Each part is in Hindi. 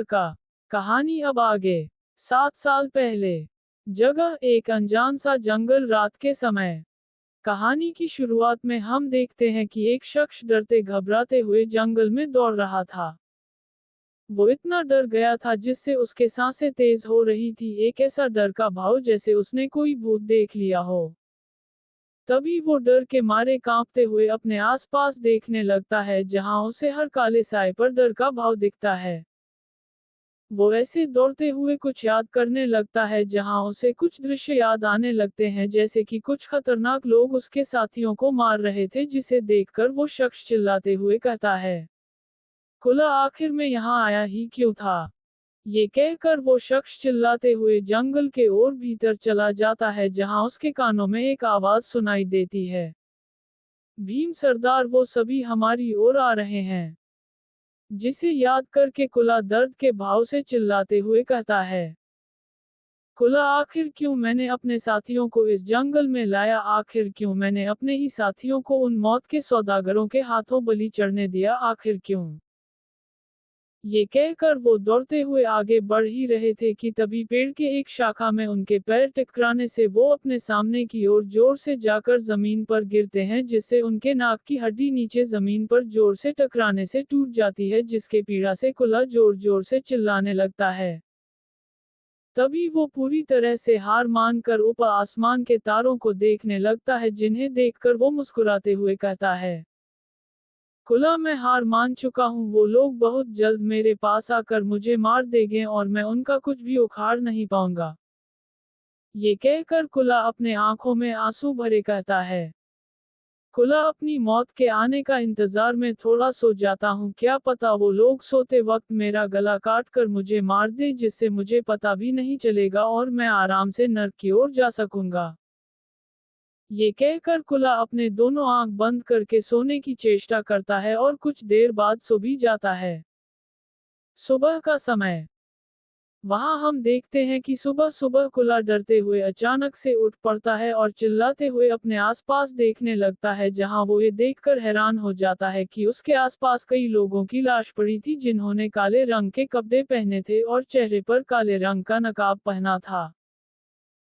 का कहानी अब आगे। 7 साल पहले। जगह एक अनजान सा जंगल, रात के समय। कहानी की शुरुआत में हम देखते हैं कि एक शख्स डरते घबराते हुए जंगल में दौड़ रहा था। वो इतना डर गया था जिससे उसके सांसें तेज हो रही थी, एक ऐसा डर का भाव जैसे उसने कोई भूत देख लिया हो। तभी वो डर के मारे कांपते हुए अपने आसपास देखने लगता है, जहां उसे हर काले साए पर डर का भाव दिखता है। वो ऐसे दौड़ते हुए कुछ याद करने लगता है, जहां उसे कुछ दृश्य याद आने लगते हैं, जैसे कि कुछ खतरनाक लोग उसके साथियों को मार रहे थे, जिसे देखकर वो शख्स चिल्लाते हुए कहता है, कुला आखिर में यहाँ आया ही क्यों था। ये कहकर वो शख्स चिल्लाते हुए जंगल के और भीतर चला जाता है, जहां उसके कानों में एक आवाज सुनाई देती है, भीम सरदार, वो सभी हमारी ओर आ रहे हैं। जिसे याद करके कुला दर्द के भाव से चिल्लाते हुए कहता है, कुला आखिर क्यों मैंने अपने साथियों को इस जंगल में लाया, आखिर क्यों मैंने अपने ही साथियों को उन मौत के सौदागरों के हाथों बलि चढ़ने दिया, आखिर क्यों। ये कहकर वो दौड़ते हुए आगे बढ़ ही रहे थे कि तभी पेड़ के एक शाखा में उनके पैर टकराने से वो अपने सामने की ओर जोर से जाकर जमीन पर गिरते हैं, जिससे उनके नाक की हड्डी नीचे जमीन पर जोर से टकराने से टूट जाती है, जिसके पीड़ा से कुला जोर जोर से चिल्लाने लगता है। तभी वो पूरी तरह से हार मानकर ऊपर आसमान के तारों को देखने लगता है, जिन्हें देखकर वो मुस्कुराते हुए कहता है, कुला मैं हार मान चुका हूँ, वो लोग बहुत जल्द मेरे पास आकर मुझे मार देंगे और मैं उनका कुछ भी उखाड़ नहीं पाऊंगा। ये कहकर कुला अपने आंखों में आंसू भरे कहता है, कुला अपनी मौत के आने का इंतजार में थोड़ा सो जाता हूँ, क्या पता वो लोग सोते वक्त मेरा गला काट कर मुझे मार दे, जिससे मुझे पता भी नहीं चलेगा और मैं आराम से नर्क की ओर जा सकूंगा। ये कहकर कुला अपने दोनों आंख बंद करके सोने की चेष्टा करता है और कुछ देर बाद सो भी जाता है। सुबह का समय। वहां हम देखते हैं कि सुबह सुबह कुला डरते हुए अचानक से उठ पड़ता है और चिल्लाते हुए अपने आसपास देखने लगता है, जहां वो ये देखकर हैरान हो जाता है कि उसके आसपास कई लोगों की लाश पड़ी थी, जिन्होंने काले रंग के कपड़े पहने थे और चेहरे पर काले रंग का नकाब पहना था।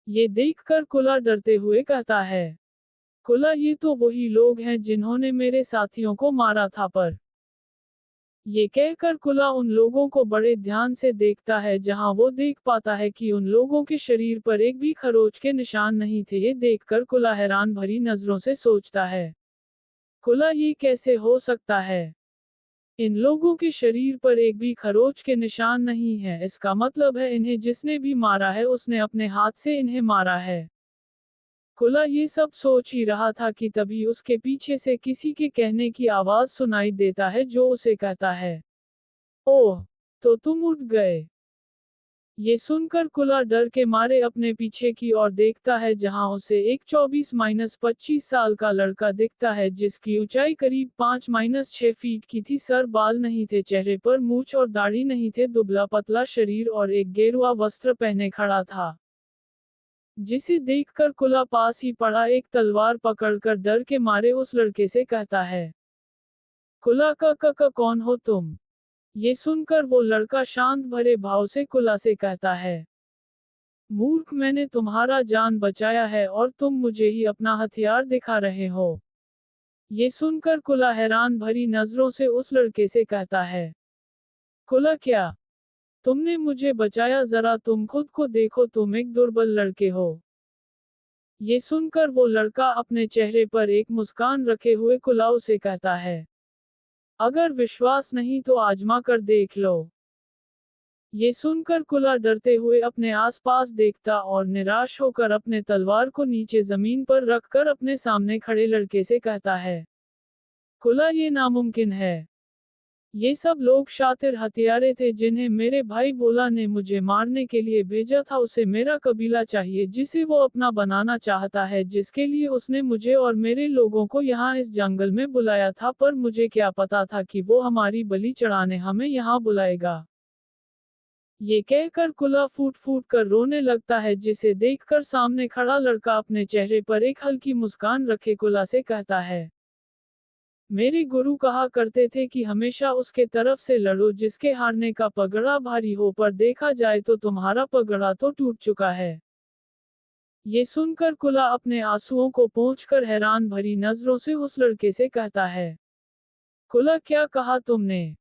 ये देखकर कुला डरते हुए कहता है, कुला ये तो वही लोग हैं जिन्होंने मेरे साथियों को मारा था। पर ये कहकर कुला उन लोगों को बड़े ध्यान से देखता है, जहां वो देख पाता है कि उन लोगों के शरीर पर एक भी खरोच के निशान नहीं थे। ये देखकर कुला हैरान भरी नजरों से सोचता है, कुला ये कैसे हो सकता है। इन लोगों के शरीर पर एक भी खरोच के निशान नहीं है, इसका मतलब है इन्हें जिसने भी मारा है उसने अपने हाथ से इन्हें मारा है। कुला ये सब सोच ही रहा था कि तभी उसके पीछे से किसी के कहने की आवाज सुनाई देता है, जो उसे कहता है, ओह, तो तुम उठ गए। ये सुनकर कुला डर के मारे अपने पीछे की ओर देखता है, जहां उसे एक 24-25 साल का लड़का दिखता है, जिसकी ऊंचाई करीब 5-6 फीट की थी। सर बाल नहीं थे, चेहरे पर मूछ और दाढ़ी नहीं थे, दुबला पतला शरीर और एक गेरुआ वस्त्र पहने खड़ा था। जिसे देखकर कुला पास ही पड़ा एक तलवार पकड़कर डर के मारे उस लड़के से कहता है, कुला का कौन हो तुम। ये सुनकर वो लड़का शांत भरे भाव से कुला से कहता है, मूर्ख, मैंने तुम्हारा जान बचाया है और तुम मुझे ही अपना हथियार दिखा रहे हो। ये सुनकर कुला हैरान भरी नजरों से उस लड़के से कहता है, कुला क्या, तुमने मुझे बचाया, जरा तुम खुद को देखो, तुम एक दुर्बल लड़के हो। ये सुनकर वो लड़का अपने चेहरे पर एक मुस्कान रखे हुए कुला से कहता है, अगर विश्वास नहीं तो आजमा कर देख लो। ये सुनकर कुला डरते हुए अपने आसपास देखता और निराश होकर अपने तलवार को नीचे जमीन पर रखकर अपने सामने खड़े लड़के से कहता है, कुला ये नामुमकिन है। ये सब लोग शातिर हथियारे थे, जिन्हें मेरे भाई भोला ने मुझे मारने के लिए भेजा था। उसे मेरा कबीला चाहिए, जिसे वो अपना बनाना चाहता है, जिसके लिए उसने मुझे और मेरे लोगों को यहाँ इस जंगल में बुलाया था। पर मुझे क्या पता था कि वो हमारी बलि चढ़ाने हमें यहाँ बुलाएगा। ये कहकर कुला फूट फूट कर रोने लगता है, जिसे देखकर सामने खड़ा लड़का अपने चेहरे पर एक हल्की मुस्कान रखे कुला से कहता है, मेरे गुरु कहा करते थे कि हमेशा उसके तरफ से लड़ो जिसके हारने का पगड़ा भारी हो, पर देखा जाए तो तुम्हारा पगड़ा तो टूट चुका है। ये सुनकर कुला अपने आंसुओं को पोंछकर हैरान भरी नजरों से उस लड़के से कहता है, कुला क्या कहा तुमने?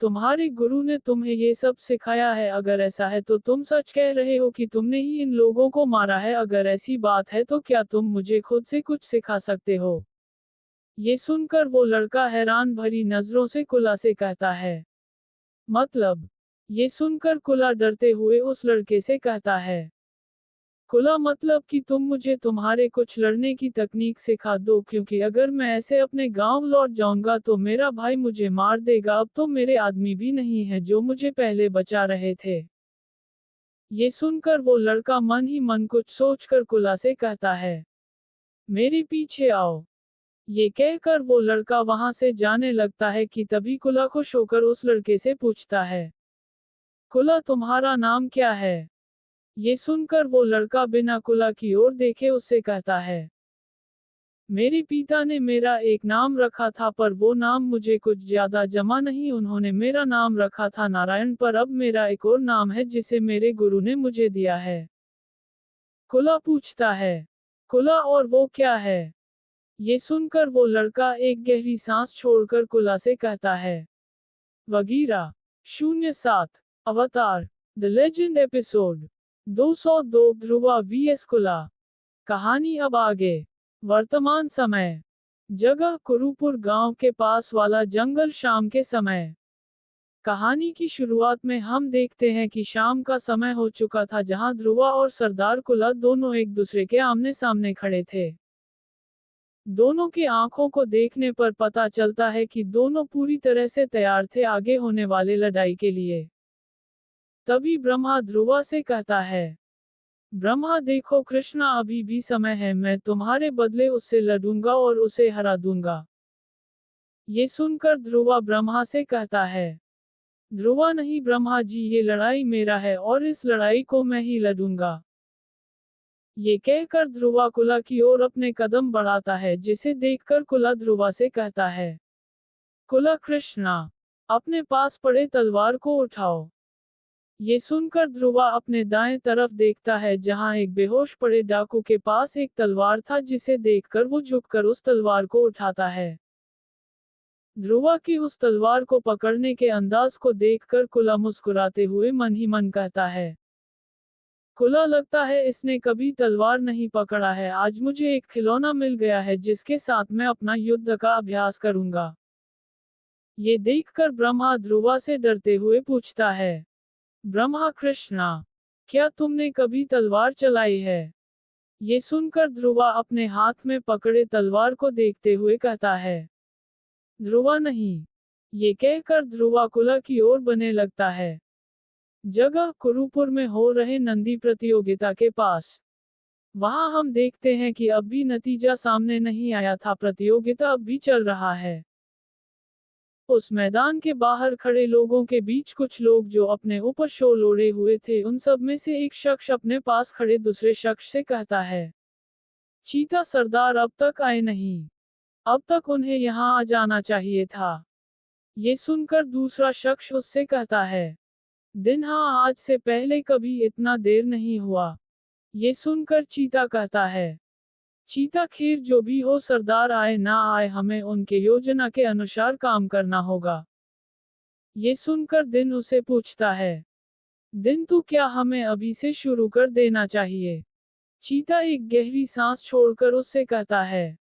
तुम्हारे गुरु ने तुम्हें ये सब सिखाया है? अगर ऐसा है तो तुम सच कह रहे हो कि तुमने ही इन लोगों को मारा है। अगर ऐसी बात है तो क्या तुम मुझे खुद से कुछ सिखा सकते हो? ये सुनकर वो लड़का हैरान भरी नजरों से कुला से कहता है, मतलब? ये सुनकर कुला डरते हुए उस लड़के से कहता है, कुला मतलब कि तुम मुझे तुम्हारे कुछ लड़ने की तकनीक सिखा दो, क्योंकि अगर मैं ऐसे अपने गांव लौट जाऊंगा तो मेरा भाई मुझे मार देगा। अब तो मेरे आदमी भी नहीं है जो मुझे पहले बचा रहे थे। ये सुनकर वो लड़का मन ही मन कुछ सोचकर कुला से कहता है, मेरे पीछे आओ। ये कहकर वो लड़का वहां से जाने लगता है कि तभी कुला खुश होकर उस लड़के से पूछता है, कुला तुम्हारा नाम क्या है? ये सुनकर वो लड़का बिना कुला की ओर देखे उससे कहता है, मेरे पिता ने मेरा एक नाम रखा था, पर वो नाम मुझे कुछ ज्यादा जमा नहीं। उन्होंने मेरा नाम रखा था नारायण, पर अब मेरा एक और नाम है जिसे मेरे गुरु ने मुझे दिया है। कुला पूछता है, कुला और वो क्या है? ये सुनकर वो लड़का एक गहरी सांस छोड़कर कुला से कहता है, वगीरा 07 अवतार the legend episode 202 Dhruva VS कुला। कहानी अब आगे। वर्तमान समय, जगह कुरुपुर गांव के पास वाला जंगल। शाम के समय। कहानी की शुरुआत में हम देखते हैं कि शाम का समय हो चुका था, जहां ध्रुवा और सरदार कुला दोनों एक दूसरे के आमने सामने खड़े थे। दोनों की आंखों को देखने पर पता चलता है कि दोनों पूरी तरह से तैयार थे आगे होने वाले लड़ाई के लिए। तभी ब्रह्मा ध्रुवा से कहता है, ब्रह्मा देखो, कृष्णा अभी भी समय है, मैं तुम्हारे बदले उससे लड़ूंगा और उसे हरा दूंगा। ये सुनकर ध्रुवा ब्रह्मा से कहता है, ध्रुवा नहीं ब्रह्मा जी, ये लड़ाई मेरा है और इस लड़ाई को मैं ही लड़ूंगा। ये कहकर ध्रुवा कुला की ओर अपने कदम बढ़ाता है, जिसे देखकर कुला ध्रुवा से कहता है, कुला कृष्णा, अपने पास पड़े तलवार को उठाओ। ये सुनकर ध्रुवा अपने दाएं तरफ देखता है, जहां एक बेहोश पड़े डाकू के पास एक तलवार था, जिसे देखकर वो झुककर उस तलवार को उठाता है। ध्रुवा की उस तलवार को पकड़ने के अंदाज को देखकर कुला मुस्कुराते हुए मन ही मन कहता है, कुला लगता है इसने कभी तलवार नहीं पकड़ा है। आज मुझे एक खिलौना मिल गया है जिसके साथ मैं अपना युद्ध का अभ्यास करूंगा। ये देखकर ब्रह्मा ध्रुवा से डरते हुए पूछता है, ब्रह्मा कृष्णा, क्या तुमने कभी तलवार चलाई है? ये सुनकर ध्रुवा अपने हाथ में पकड़े तलवार को देखते हुए कहता है, ध्रुवा नहीं। ये कहकर ध्रुवा कुला की ओर बढ़ने लगता है। जगह कुरुपुर में हो रहे नंदी प्रतियोगिता के पास। वहां हम देखते हैं कि अब भी नतीजा सामने नहीं आया था, प्रतियोगिता अब भी चल रहा है। उस मैदान के बाहर खड़े लोगों के बीच कुछ लोग जो अपने ऊपर शॉल ओढ़े हुए थे, उन सब में से एक शख्स अपने पास खड़े दूसरे शख्स से कहता है, चीता सरदार अब तक आए नहीं। अब तक उन्हें यहाँ आ जाना चाहिए था। ये सुनकर दूसरा शख्स उससे कहता है, दिन हाँ, आज से पहले कभी इतना देर नहीं हुआ। ये सुनकर चीता कहता है, चीता खीर जो भी हो सरदार, आए ना आए हमें उनके योजना के अनुसार काम करना होगा। ये सुनकर दिन उसे पूछता है, दिन तू क्या हमें अभी से शुरू कर देना चाहिए? चीता एक गहरी सांस छोड़कर उससे कहता है,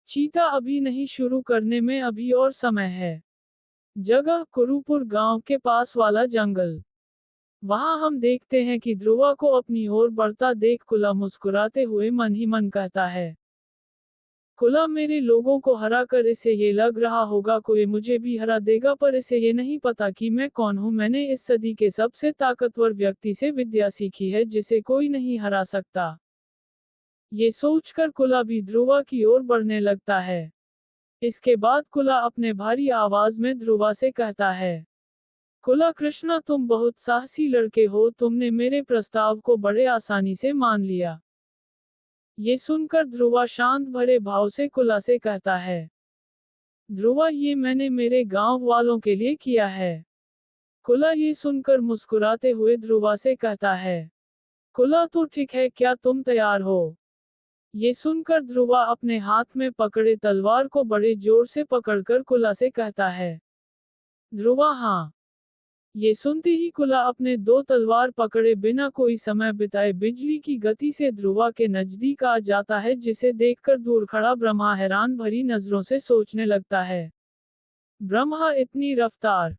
चीता अभी नहीं, शुरू करने में अभी और समय है। जगह कुरुपुर गांव के पास वाला जंगल। वहां हम देखते हैं कि ध्रुवा को अपनी ओर बढ़ता देख कुला मुस्कुराते हुए मन ही मन कहता है, कुला मेरे लोगों को हरा कर इसे ये लग रहा होगा कोई मुझे भी हरा देगा, पर इसे ये नहीं पता कि मैं कौन हूं। मैंने इस सदी के सबसे ताकतवर व्यक्ति से विद्या सीखी है जिसे कोई नहीं हरा सकता। ये सोचकर कुला भी ध्रुवा की ओर बढ़ने लगता है। इसके बाद कुला अपने भारी आवाज में ध्रुवा से कहता है, कुला कृष्णा, तुम बहुत साहसी लड़के हो, तुमने मेरे प्रस्ताव को बड़े आसानी से मान लिया। ये सुनकर ध्रुवा शांत भरे भाव से कुला से कहता है, ध्रुवा, ये मैंने मेरे गांव वालों के लिए किया है। कुला ये सुनकर मुस्कुराते हुए ध्रुवा से कहता है। कुला, तो ठीक है, क्या तुम तैयार हो? ये सुनकर ध्रुवा अपने हाथ में पकड़े तलवार को बड़े जोर से पकड़कर कुला से कहता है। ध्रुवा, हाँ। ये सुनते ही कुला अपने दो तलवार पकड़े बिना कोई समय बिताए बिजली की गति से ध्रुवा के नजदीक आ जाता है, जिसे देखकर दूर खड़ा ब्रह्मा हैरान भरी नजरों से सोचने लगता है। ब्रह्मा, इतनी रफ्तार!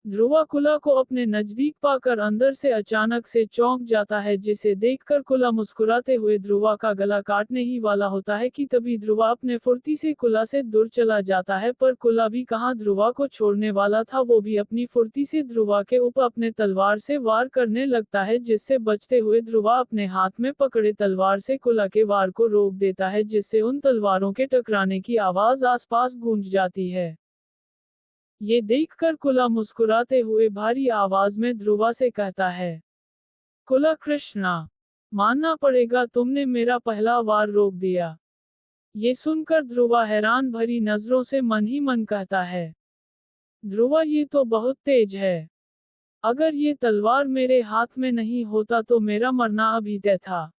ध्रुवा कुला को अपने नजदीक पाकर अंदर से अचानक से चौंक जाता है, जिसे देखकर कुला मुस्कुराते हुए ध्रुवा का गला काटने ही वाला होता है कि तभी ध्रुवा अपने फुर्ती से कुला से दूर चला जाता है, पर कुला भी कहाँ ध्रुवा को छोड़ने वाला था। वो भी अपनी फुर्ती से ध्रुवा के ऊपर अपने तलवार से वार करने लगता है, जिससे बचते हुए ध्रुवा अपने हाथ में पकड़े तलवार से कुला के वार को रोक देता है, जिससे उन तलवारों के टकराने की आवाज आसपास गूंज जाती है। ये देखकर कुला मुस्कुराते हुए भारी आवाज में ध्रुवा से कहता है। कुला कृष्णा, मानना पड़ेगा, तुमने मेरा पहला वार रोक दिया। ये सुनकर ध्रुवा हैरान भरी नजरों से मन ही मन कहता है। ध्रुवा, ये तो बहुत तेज है। अगर ये तलवार मेरे हाथ में नहीं होता तो मेरा मरना अभी तय था।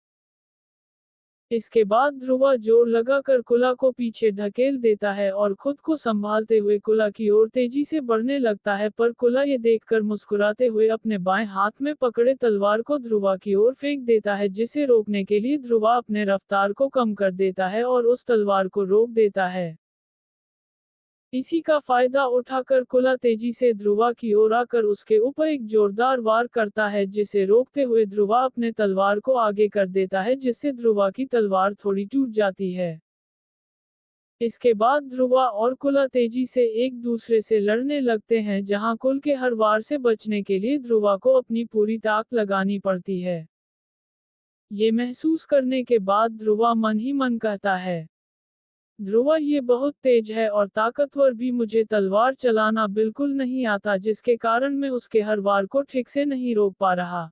इसके बाद ध्रुवा जोर लगाकर कुला को पीछे ढकेल देता है और खुद को संभालते हुए कुला की ओर तेजी से बढ़ने लगता है, पर कुला ये देखकर मुस्कुराते हुए अपने बाएं हाथ में पकड़े तलवार को ध्रुवा की ओर फेंक देता है, जिसे रोकने के लिए ध्रुवा अपने रफ्तार को कम कर देता है और उस तलवार को रोक देता है। इसी का फायदा उठाकर कुला तेजी से ध्रुवा की ओर आकर उसके ऊपर एक जोरदार वार करता है, जिसे रोकते हुए ध्रुवा अपने तलवार को आगे कर देता है, जिससे ध्रुवा की तलवार थोड़ी टूट जाती है। इसके बाद ध्रुवा और कुला तेजी से एक दूसरे से लड़ने लगते हैं, जहां कुल के हर वार से बचने के लिए ध्रुवा को अपनी पूरी ताकत लगानी पड़ती है। ये महसूस करने के बाद ध्रुवा मन ही मन कहता है। ध्रुवा, ये बहुत तेज है और ताकतवर भी, मुझे तलवार चलाना बिल्कुल नहीं आता, जिसके कारण मैं उसके हर वार को ठीक से नहीं रोक पा रहा।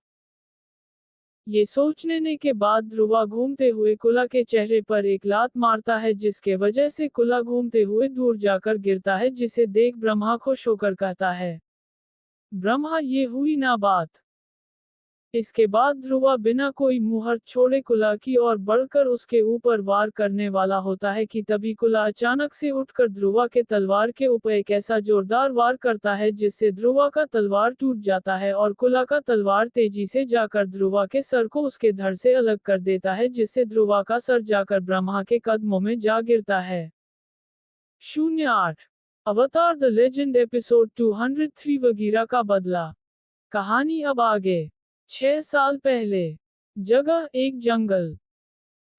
ये सोचने के बाद ध्रुवा घूमते हुए कुला के चेहरे पर एक लात मारता है, जिसके वजह से कुला घूमते हुए दूर जाकर गिरता है, जिसे देख ब्रह्मा खुश होकर कहता है। ब्रह्मा, ये हुई ना बात। इसके बाद ध्रुवा बिना कोई मुहूर्त छोड़े कुला की ओर बढ़कर उसके ऊपर वार करने वाला होता है कि तभी कुला अचानक से उठकर ध्रुवा के तलवार के ऊपर एक ऐसा जोरदार वार करता है, जिससे ध्रुवा का तलवार टूट जाता है और कुला का तलवार तेजी से जाकर ध्रुवा के सर को उसके धड़ से अलग कर देता है, जिससे ध्रुवा का सर जाकर ब्रह्मा के कदमों में जा गिरता है। 08 अवतार द लेजेंड एपिसोड 203 वगीरा का बदला। कहानी अब आगे। 6 साल पहले। जगह एक जंगल।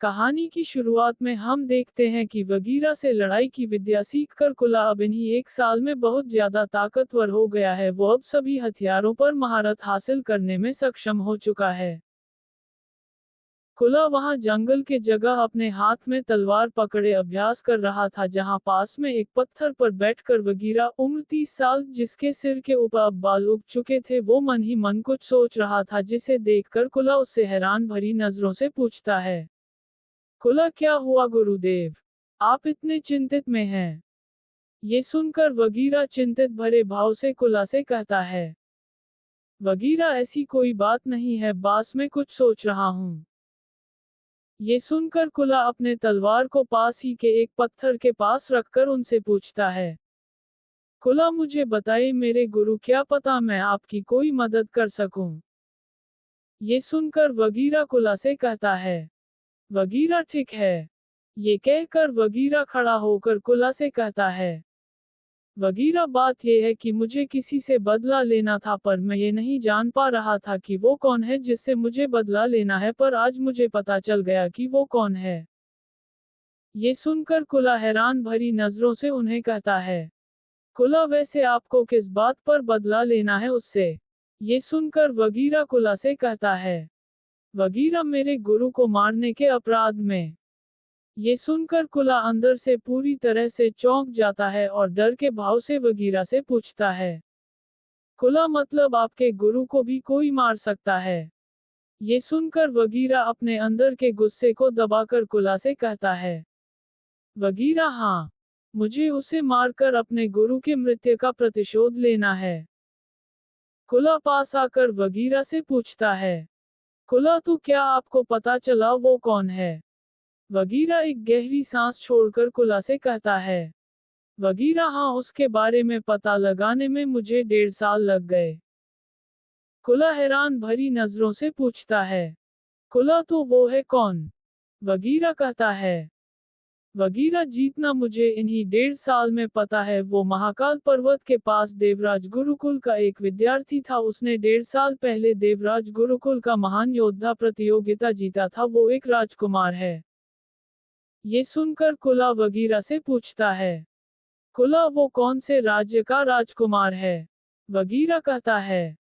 कहानी की शुरुआत में हम देखते हैं कि वगीरा से लड़ाई की विद्या सीखकर कुला अब इन्हीं 1 साल में बहुत ज्यादा ताकतवर हो गया है। वो अब सभी हथियारों पर महारत हासिल करने में सक्षम हो चुका है। कुला वहां जंगल के जगह अपने हाथ में तलवार पकड़े अभ्यास कर रहा था, जहां पास में एक पत्थर पर बैठकर वगीरा, उम्र 30 साल, जिसके सिर के ऊपर अब बाल उग चुके थे, वो मन ही मन कुछ सोच रहा था, जिसे देखकर कुला उससे हैरान भरी नजरों से पूछता है। कुला, क्या हुआ गुरुदेव? आप इतने चिंतित में हैं? ये सुनकर वगीरा चिंतित भरे भाव से कुला से कहता है। वगीरा, ऐसी कोई बात नहीं है, बस मैं कुछ सोच रहा हूँ। ये सुनकर कुला अपने तलवार को पास ही के एक पत्थर के पास रखकर उनसे पूछता है। कुला, मुझे बताइए मेरे गुरु, क्या पता मैं आपकी कोई मदद कर सकूं। ये सुनकर वगीरा कुला से कहता है। वगीरा, ठीक है। ये कहकर वगीरा खड़ा होकर कुला से कहता है। वगीरा, बात यह है कि मुझे किसी से बदला लेना था, पर मैं ये नहीं जान पा रहा था कि वो कौन है जिससे मुझे बदला लेना है, पर आज मुझे पता चल गया कि वो कौन है। ये सुनकर कुला हैरान भरी नजरों से उन्हें कहता है। कुला, वैसे आपको किस बात पर बदला लेना है उससे? ये सुनकर वगीरा कुला से कहता है। वगीरा, मेरे गुरु को मारने के अपराध में। ये सुनकर कुला अंदर से पूरी तरह से चौंक जाता है और डर के भाव से वगीरा से पूछता है। कुला, मतलब आपके गुरु को भी कोई मार सकता है? ये सुनकर वगीरा अपने अंदर के गुस्से को दबाकर कुला से कहता है। वगीरा, हाँ। मुझे उसे मारकर अपने गुरु के मृत्यु का प्रतिशोध लेना है। कुला पास आकर वगीरा से पूछता है, कुला तो क्या आपको पता चला वो कौन है? वगीरा एक गहरी सांस छोड़कर कुला से कहता है, वगीरा हाँ, उसके बारे में पता लगाने में मुझे 1.5 साल लग गए। कुला हैरान भरी नजरों से पूछता है, कुला तो वो है कौन? वगीरा कहता है, वगीरा जीतना मुझे इन्हीं 1.5 साल में पता है। वो महाकाल पर्वत के पास देवराज गुरुकुल का एक विद्यार्थी था। उसने 1.5 साल पहले देवराज गुरुकुल का महान योद्धा प्रतियोगिता जीता था। वो एक राजकुमार है। ये सुनकर कुला वगीरा से पूछता है, कुला वो कौन से राज्य का राजकुमार है? वगीरा कहता है,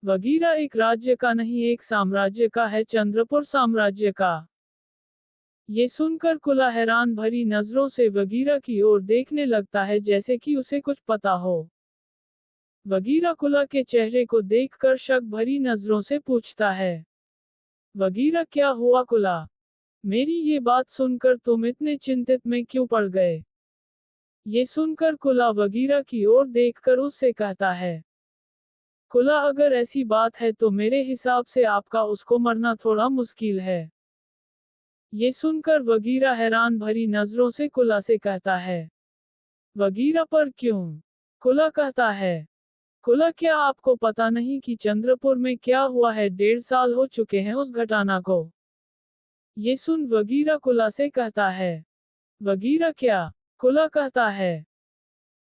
वगीरा एक राज्य का नहीं, एक साम्राज्य का है, चंद्रपुर साम्राज्य का। ये सुनकर कुला हैरान भरी नजरों से वगीरा की ओर देखने लगता है जैसे कि उसे कुछ पता हो। वगीरा कुला के चेहरे को देखकर शक भरी नजरों से पूछता है, वगीरा क्या हुआ कुला? मेरी ये बात सुनकर तुम इतने चिंतित में क्यों पड़ गए? ये सुनकर कुला वगीरा की ओर देखकर उससे कहता है, कुला अगर ऐसी बात है तो मेरे हिसाब से आपका उसको मरना थोड़ा मुश्किल है। ये सुनकर वगीरा हैरान भरी नजरों से कुला से कहता है, वगीरा पर क्यों? कुला कहता है, कुला क्या आपको पता नहीं कि चंद्रपुर में क्या हुआ है? 1.5 साल हो चुके हैं उस घटना को। ये सुन वगीरा कुला से कहता है, वगीरा क्या? कुला कहता है,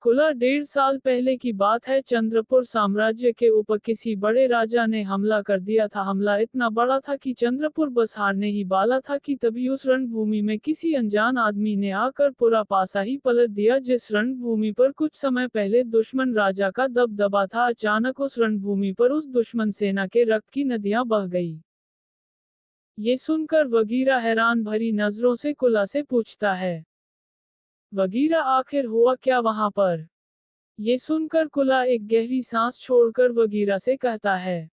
कुला 1.5 साल पहले की बात है। चंद्रपुर साम्राज्य के ऊपर किसी बड़े राजा ने हमला कर दिया था। हमला इतना बड़ा था कि चंद्रपुर बस हारने ही वाला था कि तभी उस रणभूमि में किसी अनजान आदमी ने आकर पूरा पासा ही पलट दिया। जिस रणभूमि पर कुछ समय पहले दुश्मन राजा का दबदबा था, अचानक उस रणभूमि पर उस दुश्मन सेना के रक्त की नदियां बह गई। ये सुनकर वगीरा हैरान भरी नजरों से कुला से पूछता है, वगीरा आखिर हुआ क्या वहां पर? ये सुनकर कुला एक गहरी सांस छोड़कर वगीरा से कहता है,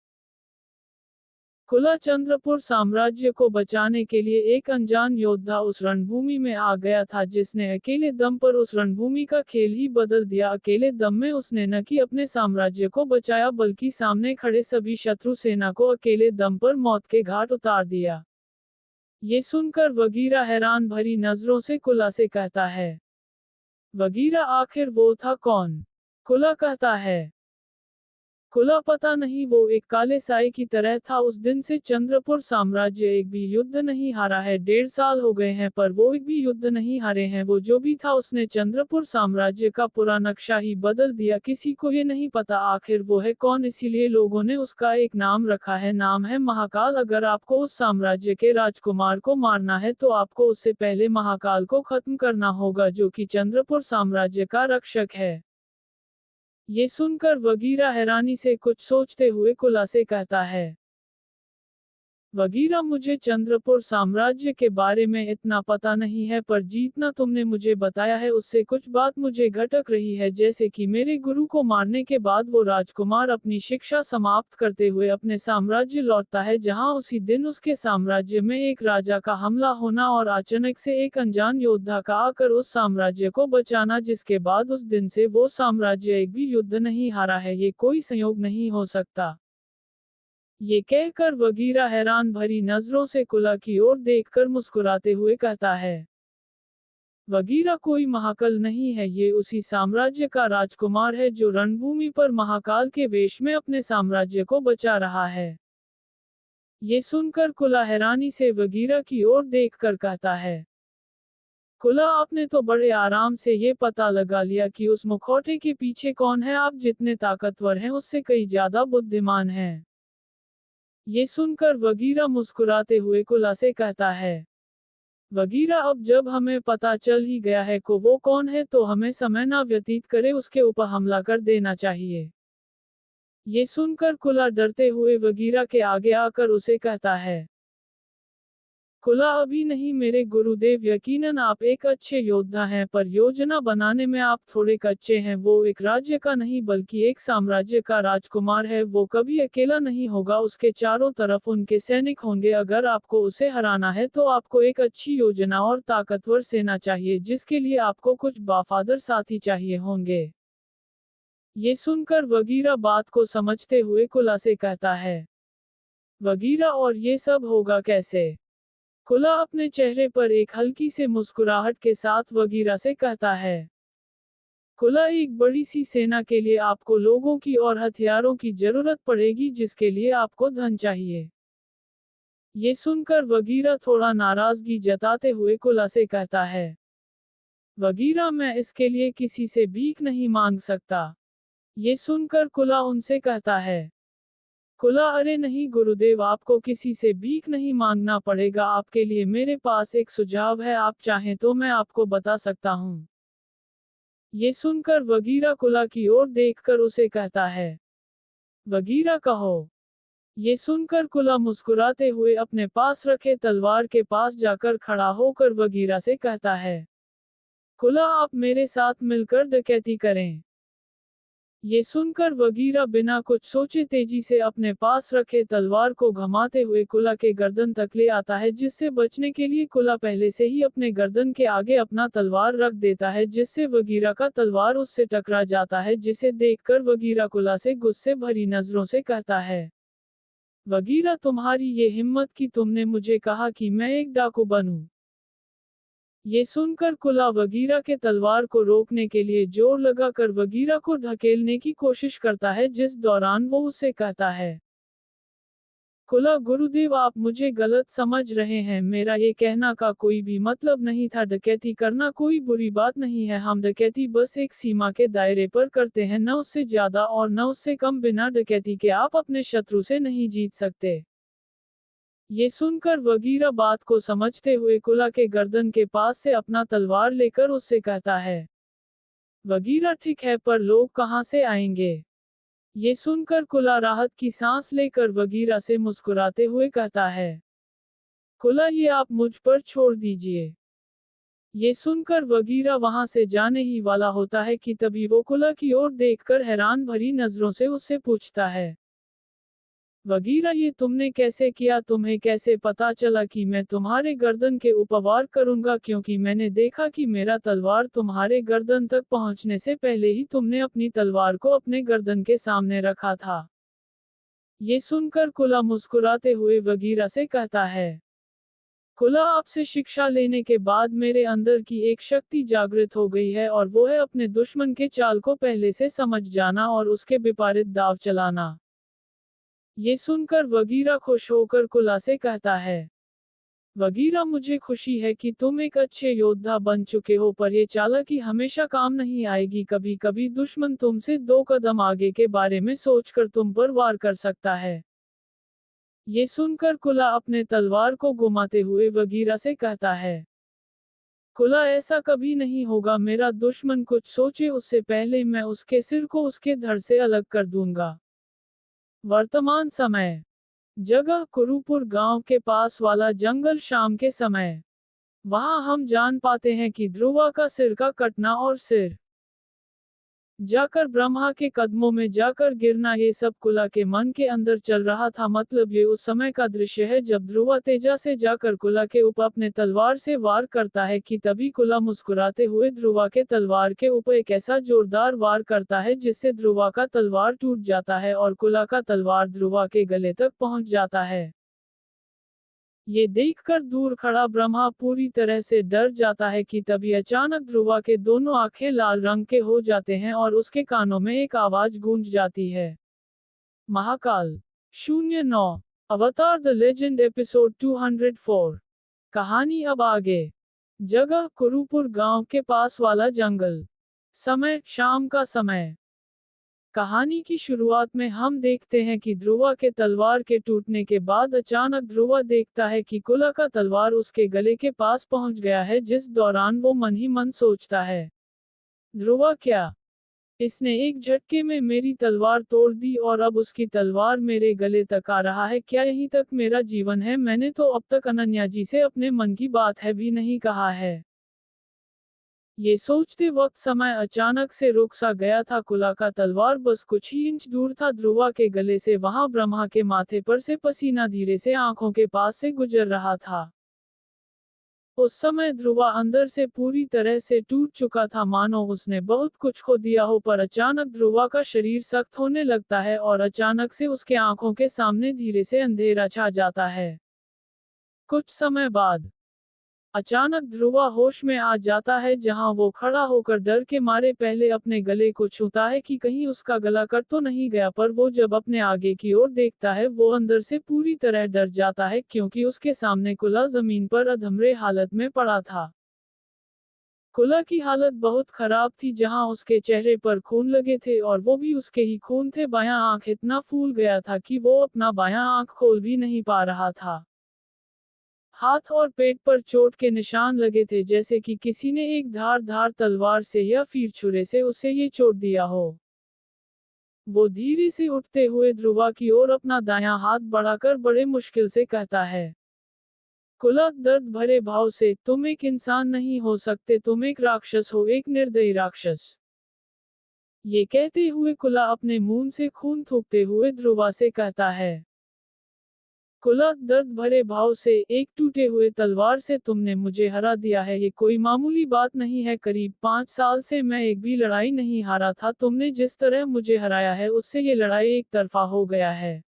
कुला चंद्रपुर साम्राज्य को बचाने के लिए एक अनजान योद्धा उस रणभूमि में आ गया था, जिसने अकेले दम पर उस रणभूमि का खेल ही बदल दिया। अकेले दम में उसने न कि अपने साम्राज्य को बचाया बल्कि सामने खड़े सभी शत्रु सेना को अकेले दम पर मौत के घाट उतार दिया। ये सुनकर वगीरा हैरान भरी नजरों से कुला से कहता है, वगीरा आखिर वो था कौन? कुला कहता है, कुला पता नहीं, वो एक काले साए की तरह था। उस दिन से चंद्रपुर साम्राज्य एक भी युद्ध नहीं हारा है। 1.5 साल हो गए हैं पर वो एक भी युद्ध नहीं हारे हैं। वो जो भी था उसने चंद्रपुर साम्राज्य का पूरा नक्शा ही बदल दिया। किसी को ये नहीं पता आखिर वो है कौन, इसीलिए लोगों ने उसका एक नाम रखा है, नाम है महाकाल। अगर आपको उस साम्राज्य के राजकुमार को मारना है तो आपको उससे पहले महाकाल को खत्म करना होगा, जो कि चंद्रपुर साम्राज्य का रक्षक है। ये सुनकर वगीरा हैरानी से कुछ सोचते हुए कुला से कहता है, वगीरा मुझे चंद्रपुर साम्राज्य के बारे में इतना पता नहीं है, पर जितना तुमने मुझे बताया है उससे कुछ बात मुझे खटक रही है। जैसे कि मेरे गुरु को मारने के बाद वो राजकुमार अपनी शिक्षा समाप्त करते हुए अपने साम्राज्य लौटता है, जहां उसी दिन उसके साम्राज्य में एक राजा का हमला होना और अचानक से एक अनजान योद्धा का आकर उस साम्राज्य को बचाना, जिसके बाद उस दिन से वो साम्राज्य एक भी युद्ध नहीं हारा है। ये कोई संयोग नहीं हो सकता। ये कहकर वगीरा हैरान भरी नजरों से कुला की ओर देखकर मुस्कुराते हुए कहता है, वगीरा कोई महाकाल नहीं है, ये उसी साम्राज्य का राजकुमार है जो रणभूमि पर महाकाल के वेश में अपने साम्राज्य को बचा रहा है। ये सुनकर कुला हैरानी से वगीरा की ओर देखकर कहता है, कुला आपने तो बड़े आराम से ये पता लगा लिया कि उस मुखौटे के पीछे कौन है। आप जितने ताकतवर हैं उससे कई ज्यादा बुद्धिमान हैं। ये सुनकर वगीरा मुस्कुराते हुए कुला से कहता है, वगीरा अब जब हमें पता चल ही गया है को वो कौन है तो हमें समय ना व्यतीत करे, उसके ऊपर हमला कर देना चाहिए। ये सुनकर कुला डरते हुए वगीरा के आगे आकर उसे कहता है, कुला अभी नहीं मेरे गुरुदेव, यकीनन आप एक अच्छे योद्धा हैं, पर योजना बनाने में आप थोड़े कच्चे हैं। वो एक राज्य का नहीं बल्कि एक साम्राज्य का राजकुमार है। वो कभी अकेला नहीं होगा, उसके चारों तरफ उनके सैनिक होंगे। अगर आपको उसे हराना है तो आपको एक अच्छी योजना और ताकतवर सेना चाहिए, जिसके लिए आपको कुछ वफादार साथी चाहिए होंगे। ये सुनकर वगीरा बात को समझते हुए कुला से कहता है, वगीरा, और ये सब होगा कैसे? कुला अपने चेहरे पर एक हल्की से मुस्कुराहट के साथ वगीरा से कहता है, कुला, एक बड़ी सी सेना के लिए आपको लोगों की और हथियारों की जरूरत पड़ेगी, जिसके लिए आपको धन चाहिए। ये सुनकर वगीरा थोड़ा नाराजगी जताते हुए कुला से कहता है, वगीरा, मैं इसके लिए किसी से भीख नहीं मांग सकता। ये सुनकर कुला उनसे कहता है, कुला, अरे नहीं गुरुदेव, आपको किसी से भीख नहीं मांगना पड़ेगा। आपके लिए मेरे पास एक सुझाव है, आप चाहें तो मैं आपको बता सकता हूँ। ये सुनकर वगीरा कुला की ओर देखकर उसे कहता है, वगीरा, कहो। ये सुनकर कुला मुस्कुराते हुए अपने पास रखे तलवार के पास जाकर खड़ा होकर वगीरा से कहता है, कुला, आप मेरे साथ मिलकर डकैती करें। ये सुनकर वगीरा बिना कुछ सोचे तेजी से अपने पास रखे तलवार को घुमाते हुए कुला के गर्दन तक ले आता है, जिससे बचने के लिए कुला पहले से ही अपने गर्दन के आगे अपना तलवार रख देता है, जिससे वगीरा का तलवार उससे टकरा जाता है। जिसे देखकर वगीरा कुला से गुस्से भरी नजरों से कहता है, वगीरा, तुम्हारी ये हिम्मत कि तुमने मुझे कहा कि मैं एक डाकू बनूं। ये सुनकर कुला वगीरा के तलवार को रोकने के लिए जोर लगाकर वगीरा को ढकेलने की कोशिश करता है, जिस दौरान वो उससे कहता है, कुला गुरुदेव, आप मुझे गलत समझ रहे हैं। मेरा ये कहना का कोई भी मतलब नहीं था। डकैती करना कोई बुरी बात नहीं है। हम डकैती बस एक सीमा के दायरे पर करते हैं, न उससे ज्यादा और न उससे कम। बिना डकैती के आप अपने शत्रु से नहीं जीत सकते। ये सुनकर वगीरा बात को समझते हुए कुला के गर्दन के पास से अपना तलवार लेकर उससे कहता है, वगीरा, ठीक है, पर लोग कहाँ से आएंगे? ये सुनकर कुला राहत की सांस लेकर वगीरा से मुस्कुराते हुए कहता है, कुला, ये आप मुझ पर छोड़ दीजिए। ये सुनकर वगीरा वहां से जाने ही वाला होता है कि तभी वो कुला की ओर देखकर हैरान भरी नजरों से उससे पूछता है, वगीरा, ये तुमने कैसे किया? तुम्हें कैसे पता चला कि मैं तुम्हारे गर्दन के ऊपर वार करूंगा? क्योंकि मैंने देखा कि मेरा तलवार तुम्हारे गर्दन तक पहुंचने से पहले ही तुमने अपनी तलवार को अपने गर्दन के सामने रखा था। ये सुनकर कुला मुस्कुराते हुए वगीरा से कहता है, कुला, आपसे शिक्षा लेने के बाद मेरे अंदर की एक शक्ति जागृत हो गई है, और वो है अपने दुश्मन के चाल को पहले से समझ जाना और उसके विपरीत दाव चलाना। ये सुनकर वगीरा खुश होकर कुला से कहता है, वगीरा, मुझे खुशी है कि तुम एक अच्छे योद्धा बन चुके हो, पर ये चालाकी हमेशा काम नहीं आएगी। कभी कभी दुश्मन तुमसे 2 कदम आगे के बारे में सोचकर तुम पर वार कर सकता है। ये सुनकर कुला अपने तलवार को घुमाते हुए वगीरा से कहता है, कुला, ऐसा कभी नहीं होगा। मेरा दुश्मन कुछ सोचे उससे पहले मैं उसके सिर को उसके धड़ से अलग कर दूंगा। वर्तमान समय, जगह कुरुपुर गांव के पास वाला जंगल। शाम के समय वहां हम जान पाते हैं कि ध्रुवा का सिर का कटना और सिर जाकर ब्रह्मा के कदमों में जाकर गिरना, ये सब कुला के मन के अंदर चल रहा था। मतलब ये उस समय का दृश्य है जब ध्रुवा तेजा से जाकर कुला के ऊपर अपने तलवार से वार करता है कि तभी कुला मुस्कुराते हुए ध्रुवा के तलवार के ऊपर एक ऐसा जोरदार वार करता है जिससे ध्रुवा का तलवार टूट जाता है और कुला का तलवार ध्रुवा के गले तक पहुंच जाता है। ये देखकर दूर खड़ा ब्रह्मा पूरी तरह से डर जाता है कि तभी अचानक ध्रुवा के दोनों आंखें लाल रंग के हो जाते हैं और उसके कानों में एक आवाज गूंज जाती है, महाकाल। 09 अवतार द लेजेंड एपिसोड 204। कहानी अब आगे। जगह कुरुपुर गांव के पास वाला जंगल। समय शाम का समय। कहानी की शुरुआत में हम देखते हैं कि ध्रुवा के तलवार के टूटने के बाद अचानक ध्रुवा देखता है कि कुला का तलवार उसके गले के पास पहुंच गया है, जिस दौरान वो मन ही मन सोचता है, ध्रुवा, क्या इसने एक झटके में मेरी तलवार तोड़ दी और अब उसकी तलवार मेरे गले तक आ रहा है। क्या यही तक मेरा जीवन है? मैंने तो अब तक अनन्या जी से अपने मन की बात है भी नहीं कहा है। ये सोचते वक्त समय अचानक से रुक सा गया था। कुला का तलवार बस कुछ ही इंच दूर था ध्रुवा के गले से। वहां ब्रह्मा के माथे पर से पसीना धीरे से आंखों के पास से गुजर रहा था। उस समय ध्रुवा अंदर से पूरी तरह से टूट चुका था, मानो उसने बहुत कुछ खो दिया हो। पर अचानक ध्रुवा का शरीर सख्त होने लगता है और अचानक से उसके आंखों के सामने धीरे से अंधेरा छा जाता है। कुछ समय बाद अचानक ध्रुवा होश में आ जाता है, जहां वो खड़ा होकर डर के मारे पहले अपने गले को छूता है कि कहीं उसका गला कट तो नहीं गया। पर वो जब अपने आगे की ओर देखता है वो अंदर से पूरी तरह डर जाता है, क्योंकि उसके सामने कुला जमीन पर अधमरे हालत में पड़ा था। कुला की हालत बहुत खराब थी, जहां उसके चेहरे पर खून लगे थे और वो भी उसके ही खून थे। बायां आंख इतना फूल गया था कि वो अपना बायां आंख खोल भी नहीं पा रहा था। हाथ और पेट पर चोट के निशान लगे थे, जैसे कि किसी ने एक धार तलवार से या फिर छुरे से उसे ये चोट दिया हो। वो धीरे से उठते हुए ध्रुवा की ओर अपना दायां हाथ बढ़ाकर बड़े मुश्किल से कहता है। कुला दर्द भरे भाव से, तुम एक इंसान नहीं हो सकते, तुम एक राक्षस हो, एक निर्दयी राक्षस। ये कहते हुए कुला अपने मुंह से खून थूकते हुए ध्रुवा से कहता है। कुला दर्द भरे भाव से, एक टूटे हुए तलवार से तुमने मुझे हरा दिया है। ये कोई मामूली बात नहीं है। करीब 5 साल से मैं एक भी लड़ाई नहीं हारा था। तुमने जिस तरह मुझे हराया है उससे ये लड़ाई एक तरफा हो गया है।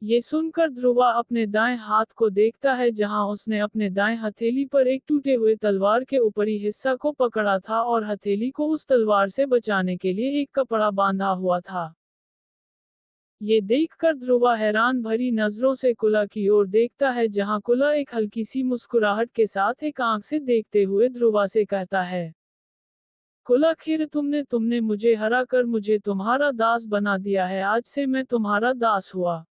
ये सुनकर ध्रुवा अपने दाएं हाथ को देखता है, जहां उसने अपने दाएं हथेली पर एक टूटे हुए तलवार के ऊपरी हिस्सा को पकड़ा था और हथेली को उस तलवार से बचाने के लिए एक कपड़ा बांधा हुआ था। ये देखकर ध्रुवा हैरान भरी नजरों से कुला की ओर देखता है, जहां कुला एक हल्की सी मुस्कुराहट के साथ एक आंख से देखते हुए ध्रुवा से कहता है। कुला खैर, तुमने तुमने मुझे हरा कर मुझे तुम्हारा दास बना दिया है। आज से मैं तुम्हारा दास हुआ।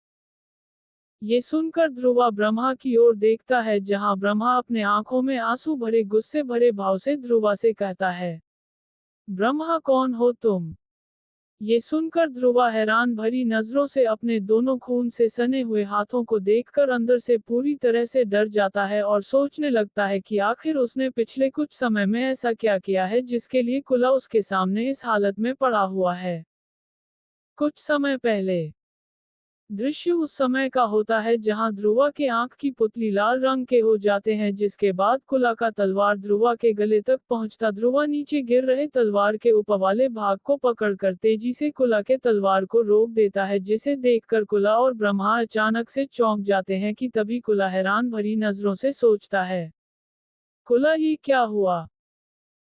ये सुनकर ध्रुवा ब्रह्मा की ओर देखता है, जहां ब्रह्मा अपने आंखों में आंसू भरे गुस्से भरे भाव से ध्रुवा से कहता है। ब्रह्मा, कौन हो तुम? ये सुनकर ध्रुवा हैरान भरी नजरों से अपने दोनों खून से सने हुए हाथों को देखकर अंदर से पूरी तरह से डर जाता है और सोचने लगता है कि आखिर उसने पिछले कुछ समय में ऐसा क्या किया है जिसके लिए कुला उसके सामने इस हालत में पड़ा हुआ है। कुछ समय पहले दृश्य उस समय का होता है जहां ध्रुवा के आंख की पुतली लाल रंग के हो जाते हैं, जिसके बाद कुला का तलवार ध्रुवा के गले तक पहुंचता। ध्रुवा नीचे गिर रहे तलवार के ऊपर वाले भाग को पकड़कर तेजी से कुला के तलवार को रोक देता है, जिसे देखकर कुला और ब्रह्मा अचानक से चौंक जाते हैं कि तभी कुला हैरान भरी नजरों से सोचता है। कुला, ये क्या हुआ?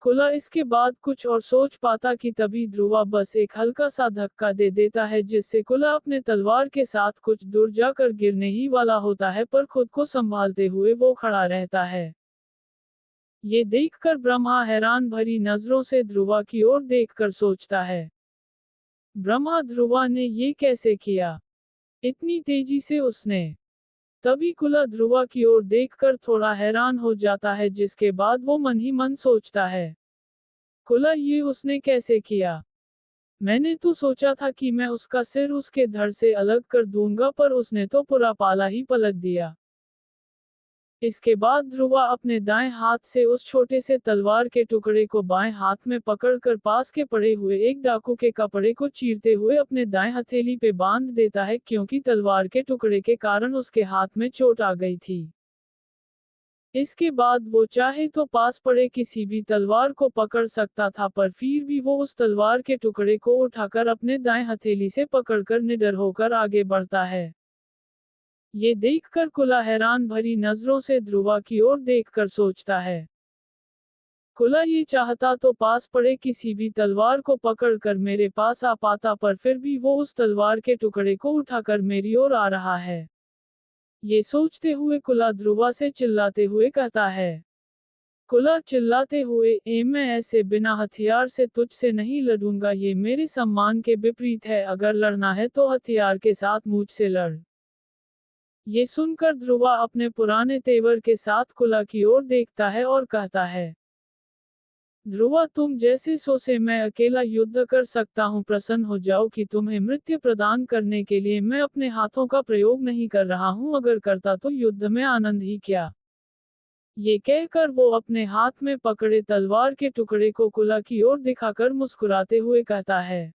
कुला इसके बाद कुछ और सोच पाता कि तभी ध्रुवा बस एक हल्का सा धक्का दे देता है, जिससे कुला अपने तलवार के साथ कुछ दूर जाकर गिरने ही वाला होता है, पर खुद को संभालते हुए वो खड़ा रहता है। ये देखकर ब्रह्मा हैरान भरी नजरों से ध्रुवा की ओर देखकर सोचता है। ब्रह्मा, ध्रुवा ने ये कैसे किया? इतनी तेजी से उसने। तभी कुला ध्रुवा की ओर देखकर थोड़ा हैरान हो जाता है, जिसके बाद वो मन ही मन सोचता है। कुला, ये उसने कैसे किया? मैंने तो सोचा था कि मैं उसका सिर उसके धड़ से अलग कर दूंगा, पर उसने तो पूरा पाला ही पलट दिया। इसके बाद ध्रुवा अपने दाएं हाथ से उस छोटे से तलवार के टुकड़े को बाएं हाथ में पकड़कर पास के पड़े हुए एक डाकू के कपड़े को चीरते हुए अपने दाएं हथेली पे बांध देता है, क्योंकि तलवार के टुकड़े के कारण उसके हाथ में चोट आ गई थी। इसके बाद वो चाहे तो पास पड़े किसी भी तलवार को पकड़ सकता था, पर फिर भी वो उस तलवार के टुकड़े को उठाकर अपने दाएं हथेली से पकड़कर निडर होकर आगे बढ़ता है। ये देखकर कुला हैरान भरी नजरों से ध्रुवा की ओर देखकर सोचता है। कुला ये चाहता तो पास पड़े किसी भी तलवार को पकड़कर मेरे पास आ पाता, पर फिर भी वो उस तलवार के टुकड़े को उठाकर मेरी ओर आ रहा है। ये सोचते हुए कुला ध्रुवा से चिल्लाते हुए कहता है। कुला चिल्लाते हुए, मैं ऐसे बिना हथियार से तुझसे नहीं लड़ूंगा। ये मेरे सम्मान के विपरीत है। अगर लड़ना है तो हथियार के साथ मुझसे लड़। ये सुनकर ध्रुवा अपने पुराने तेवर के साथ कुला की ओर देखता है और कहता है। ध्रुवा तुम जैसे सोचे मैं अकेला युद्ध कर सकता हूँ, प्रसन्न हो जाओ कि तुम्हें मृत्यु प्रदान करने के लिए मैं अपने हाथों का प्रयोग नहीं कर रहा हूँ, अगर करता तो युद्ध में आनंद ही क्या। ये कहकर वो अपने हाथ में पकड़े तलवार के टुकड़े को कुला की ओर दिखाकर मुस्कुराते हुए कहता है,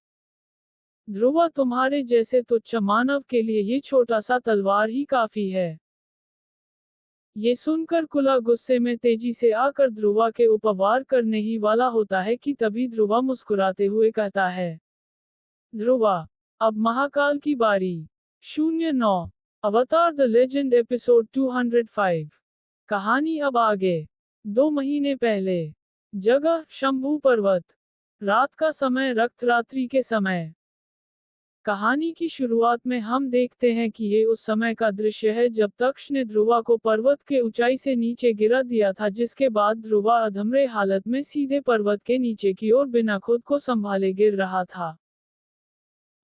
ध्रुवा तुम्हारे जैसे तुच्छ मानव के लिए ये छोटा सा तलवार ही काफी है। ये सुनकर कुला गुस्से में तेजी से आकर ध्रुवा के ऊपर वार करने ही वाला होता है कि तभी ध्रुवा मुस्कुराते हुए कहता है, ध्रुवा अब महाकाल की बारी। 09 अवतार द लेजेंड एपिसोड 205। कहानी अब आगे। 2 महीने पहले। जगह शंभू पर्वत। रात का समय रक्त रात्रि के समय। कहानी की शुरुआत में हम देखते हैं कि ये उस समय का दृश्य है जब तक्ष ने ध्रुवा को पर्वत के ऊंचाई से नीचे गिरा दिया था, जिसके बाद ध्रुवा अधमरे हालत में सीधे पर्वत के नीचे की ओर बिना खुद को संभाले गिर रहा था।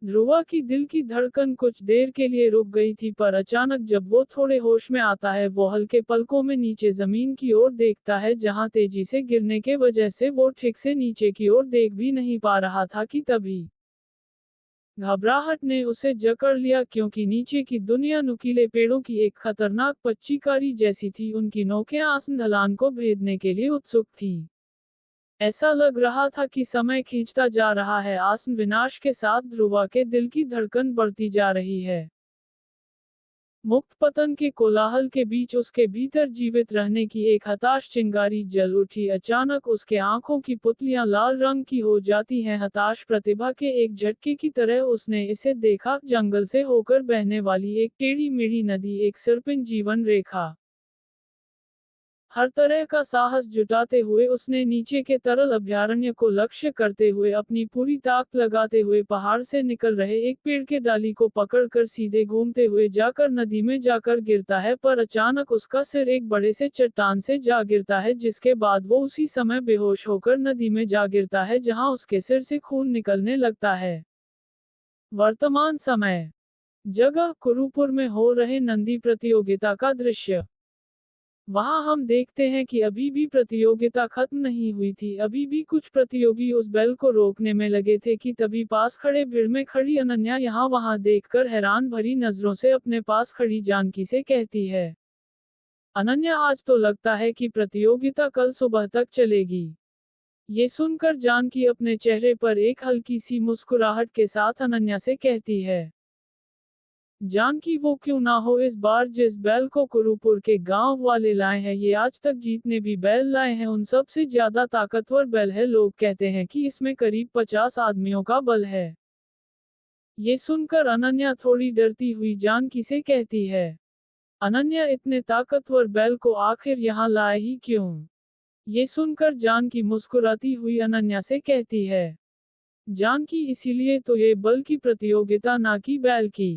ध्रुवा की दिल की धड़कन कुछ देर के लिए रुक गई थी, पर अचानक जब वो थोड़े होश में आता है वो हल्के पलकों में नीचे जमीन की ओर देखता है, जहां तेजी से गिरने के वजह से वो ठीक से नीचे की ओर देख भी नहीं पा रहा था कि तभी घबराहट ने उसे जकड़ लिया, क्योंकि नीचे की दुनिया नुकीले पेड़ों की एक खतरनाक पच्चीकारी जैसी थी। उनकी नोकें आसन ढलान को भेदने के लिए उत्सुक थीं। ऐसा लग रहा था कि समय खींचता जा रहा है, आसन विनाश के साथ ध्रुवा के दिल की धड़कन बढ़ती जा रही है। मुक्त पतन के कोलाहल के बीच उसके भीतर जीवित रहने की एक हताश चिंगारी जल उठी। अचानक उसके आंखों की पुतलियां लाल रंग की हो जाती हैं, हताश प्रतिभा के एक झटके की तरह उसने इसे देखा। जंगल से होकर बहने वाली एक टेढ़ी मेढ़ी नदी, एक सर्पिन जीवन रेखा। हर तरह का साहस जुटाते हुए उसने नीचे के तरल अभयारण्य को लक्ष्य करते हुए अपनी पूरी ताकत लगाते हुए पहाड़ से निकल रहे एक पेड़ के डाली को पकड़कर सीधे घूमते हुए जाकर नदी में जाकर गिरता है, पर अचानक उसका सिर एक बड़े से चट्टान से जा गिरता है, जिसके बाद वो उसी समय बेहोश होकर नदी में जा गिरता है, जहां उसके सिर से खून निकलने लगता है। वर्तमान समय। जगह कुरुपुर में हो रहे नंदी प्रतियोगिता का दृश्य। वहां हम देखते हैं कि अभी भी प्रतियोगिता खत्म नहीं हुई थी। अभी भी कुछ प्रतियोगी उस बैल को रोकने में लगे थे कि तभी पास खड़े भीड़ में खड़ी अनन्या यहाँ वहां देखकर हैरान भरी नजरों से अपने पास खड़ी जानकी से कहती है, अनन्या आज तो लगता है कि प्रतियोगिता कल सुबह तक चलेगी। ये सुनकर जानकी अपने चेहरे पर एक हल्की सी मुस्कुराहट के साथ अनन्या से कहती है, जानकी वो क्यों ना हो, इस बार जिस बैल को कुरुपुर के गांव वाले लाए हैं, ये आज तक जितने भी बैल लाए हैं उन सबसे ज्यादा ताकतवर बैल है। लोग कहते हैं कि इसमें करीब 50 आदमियों का बल है। ये सुनकर अनन्या थोड़ी डरती हुई जानकी से कहती है, अनन्या इतने ताकतवर बैल को आखिर यहाँ लाए ही क्यों? ये सुनकर जानकी मुस्कुराती हुई अनन्या से कहती है, जानकी इसीलिए तो ये बल की प्रतियोगिता ना कि बैल की।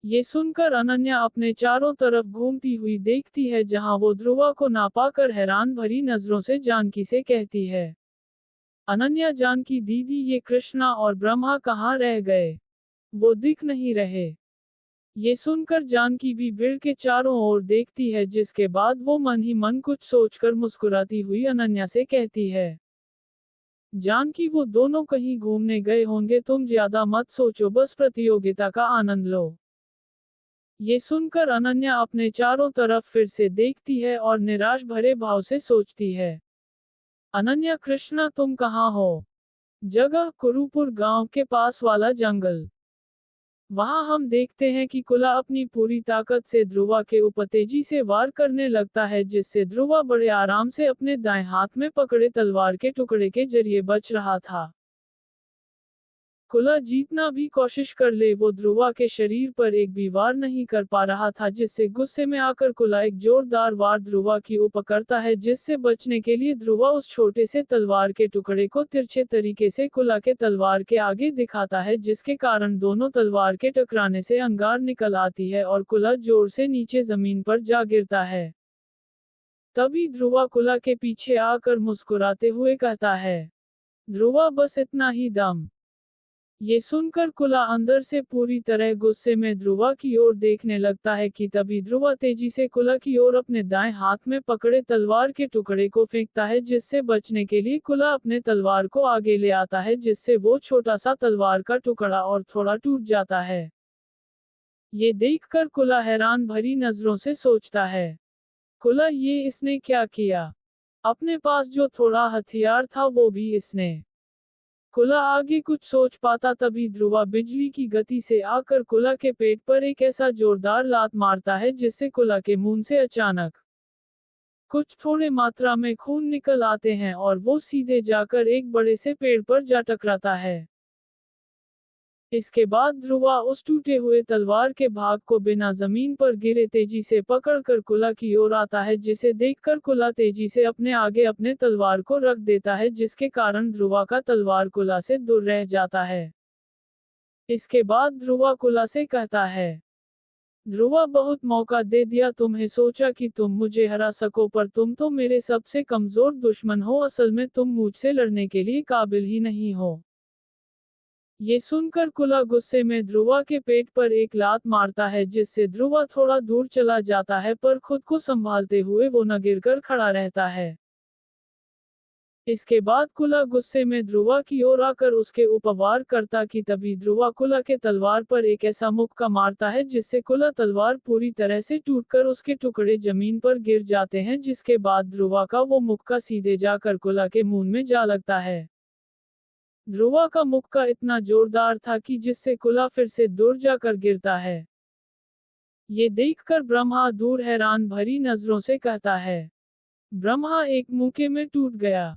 ये सुनकर अनन्या अपने चारों तरफ घूमती हुई देखती है, जहां वो ध्रुवा को ना पाकर हैरान भरी नजरों से जानकी से कहती है, अनन्या जानकी दीदी, ये कृष्णा और ब्रह्मा कहाँ रह गए? वो दिख नहीं रहे। ये सुनकर जानकी भी भीड़ के चारों ओर देखती है, जिसके बाद वो मन ही मन कुछ सोचकर मुस्कुराती हुई अनन्या से कहती है, जानकी वो दोनों कहीं घूमने गए होंगे, तुम ज्यादा मत सोचो, बस प्रतियोगिता का आनंद लो। ये सुनकर अनन्या अपने चारों तरफ फिर से देखती है और निराश भरे भाव से सोचती है, अनन्या कृष्णा तुम कहाँ हो? जगह कुरुपुर गांव के पास वाला जंगल। वहां हम देखते हैं कि कुला अपनी पूरी ताकत से ध्रुवा के ऊपर तेजी से वार करने लगता है, जिससे ध्रुवा बड़े आराम से अपने दाएं हाथ में पकड़े तलवार के टुकड़े के जरिए बच रहा था। कुला जितना भी कोशिश कर ले वो ध्रुवा के शरीर पर एक भी वार नहीं कर पा रहा था, जिससे गुस्से में आकर कुला एक जोरदार वार ध्रुवा की ऊपर करता है, जिससे बचने के लिए ध्रुवा उस छोटे से तलवार के टुकड़े को तिरछे तरीके से कुला के तलवार के आगे दिखाता है, जिसके कारण दोनों तलवार के टकराने से अंगार निकल आती है और कुला जोर से नीचे जमीन पर जा गिरता है। तभी ध्रुवा कुला के पीछे आकर मुस्कुराते हुए कहता है, ध्रुवा बस इतना ही दम। ये सुनकर कुला अंदर से पूरी तरह गुस्से में ध्रुवा की ओर देखने लगता है कि तभी ध्रुवा तेजी से कुला की ओर अपने दाएं हाथ में पकड़े तलवार के टुकड़े को फेंकता है, जिससे बचने के लिए कुला अपने तलवार को आगे ले आता है, जिससे वो छोटा सा तलवार का टुकड़ा और थोड़ा टूट जाता है। ये देखकर कुला हैरान भरी नजरों से सोचता है, कुला ये इसने क्या किया? अपने पास जो थोड़ा हथियार था वो भी इसने। कुला आगे कुछ सोच पाता तभी ध्रुवा बिजली की गति से आकर कुला के पेट पर एक ऐसा जोरदार लात मारता है जिससे कुला के मुंह से अचानक कुछ थोड़े मात्रा में खून निकल आते हैं और वो सीधे जाकर एक बड़े से पेड़ पर जा टकराता है। इसके बाद ध्रुवा उस टूटे हुए तलवार के भाग को बिना जमीन पर गिरे तेजी से पकड़कर कुला की ओर आता है, जिसे देखकर कुला तेजी से अपने आगे अपने तलवार को रख देता है, जिसके कारण ध्रुवा का तलवार कुला से दूर रह जाता है। इसके बाद ध्रुवा कुला से कहता है, ध्रुवा बहुत मौका दे दिया तुम्हें, सोचा कि तुम मुझे हरा सको, पर तुम तो मेरे सबसे कमजोर दुश्मन हो, असल में तुम मुझसे लड़ने के लिए काबिल ही नहीं हो। ये सुनकर कुला गुस्से में ध्रुवा के पेट पर एक लात मारता है, जिससे ध्रुवा थोड़ा दूर चला जाता है, पर खुद को संभालते हुए वो न गिरकर खड़ा रहता है। इसके बाद कुला गुस्से में ध्रुवा की ओर आकर उसके ऊपर वार करता कि तभी ध्रुवा कुला के तलवार पर एक ऐसा मुक्का मारता है जिससे कुला तलवार पूरी तरह से टूटकर उसके टुकड़े जमीन पर गिर जाते हैं, जिसके बाद ध्रुवा का वो मुक्का सीधे जाकर कुला के मुंह में जा लगता है। ध्रुवा का मुक्का इतना जोरदार था कि जिससे कुला फिर से दूर जाकर गिरता है। ये देखकर ब्रह्मा दूर हैरान भरी नजरों से कहता है, ब्रह्मा एक मुक्के में टूट गया।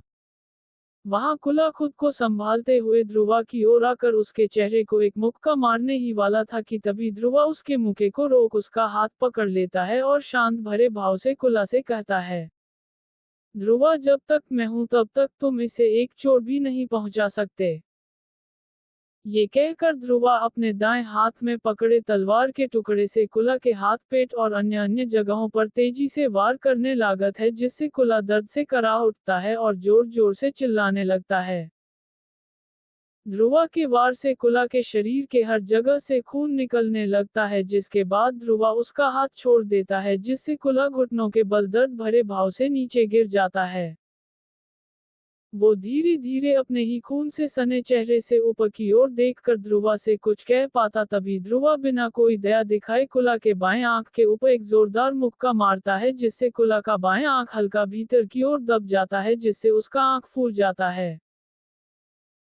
वहां कुला खुद को संभालते हुए ध्रुवा की ओर आकर उसके चेहरे को एक मुक्का मारने ही वाला था कि तभी ध्रुवा उसके मुक्के को रोक उसका हाथ पकड़ लेता है और शांत भरे भाव से कुला से कहता है, ध्रुवा जब तक मैं हूं तब तक तुम इसे एक चोट भी नहीं पहुंचा सकते। ये कहकर ध्रुवा अपने दाएं हाथ में पकड़े तलवार के टुकड़े से कुला के हाथ, पेट और अन्य अन्य जगहों पर तेजी से वार करने लागत है, जिससे कुला दर्द से करा उठता है और जोर जोर से चिल्लाने लगता है। ध्रुवा के वार से कुला के शरीर के हर जगह से खून निकलने लगता है, जिसके बाद ध्रुवा उसका हाथ छोड़ देता है, जिससे कुला घुटनों के बल दर्द भरे भाव से नीचे गिर जाता है। वो धीरे धीरे अपने ही खून से सने चेहरे से ऊपर की ओर देखकर ध्रुवा से कुछ कह पाता तभी ध्रुवा बिना कोई दया दिखाए कुला के बाएं आंख के ऊपर एक जोरदार मुक्का मारता है, जिससे कुला का बाएं आंख हल्का भीतर की ओर दब जाता है, जिससे उसका आंख फूल जाता है।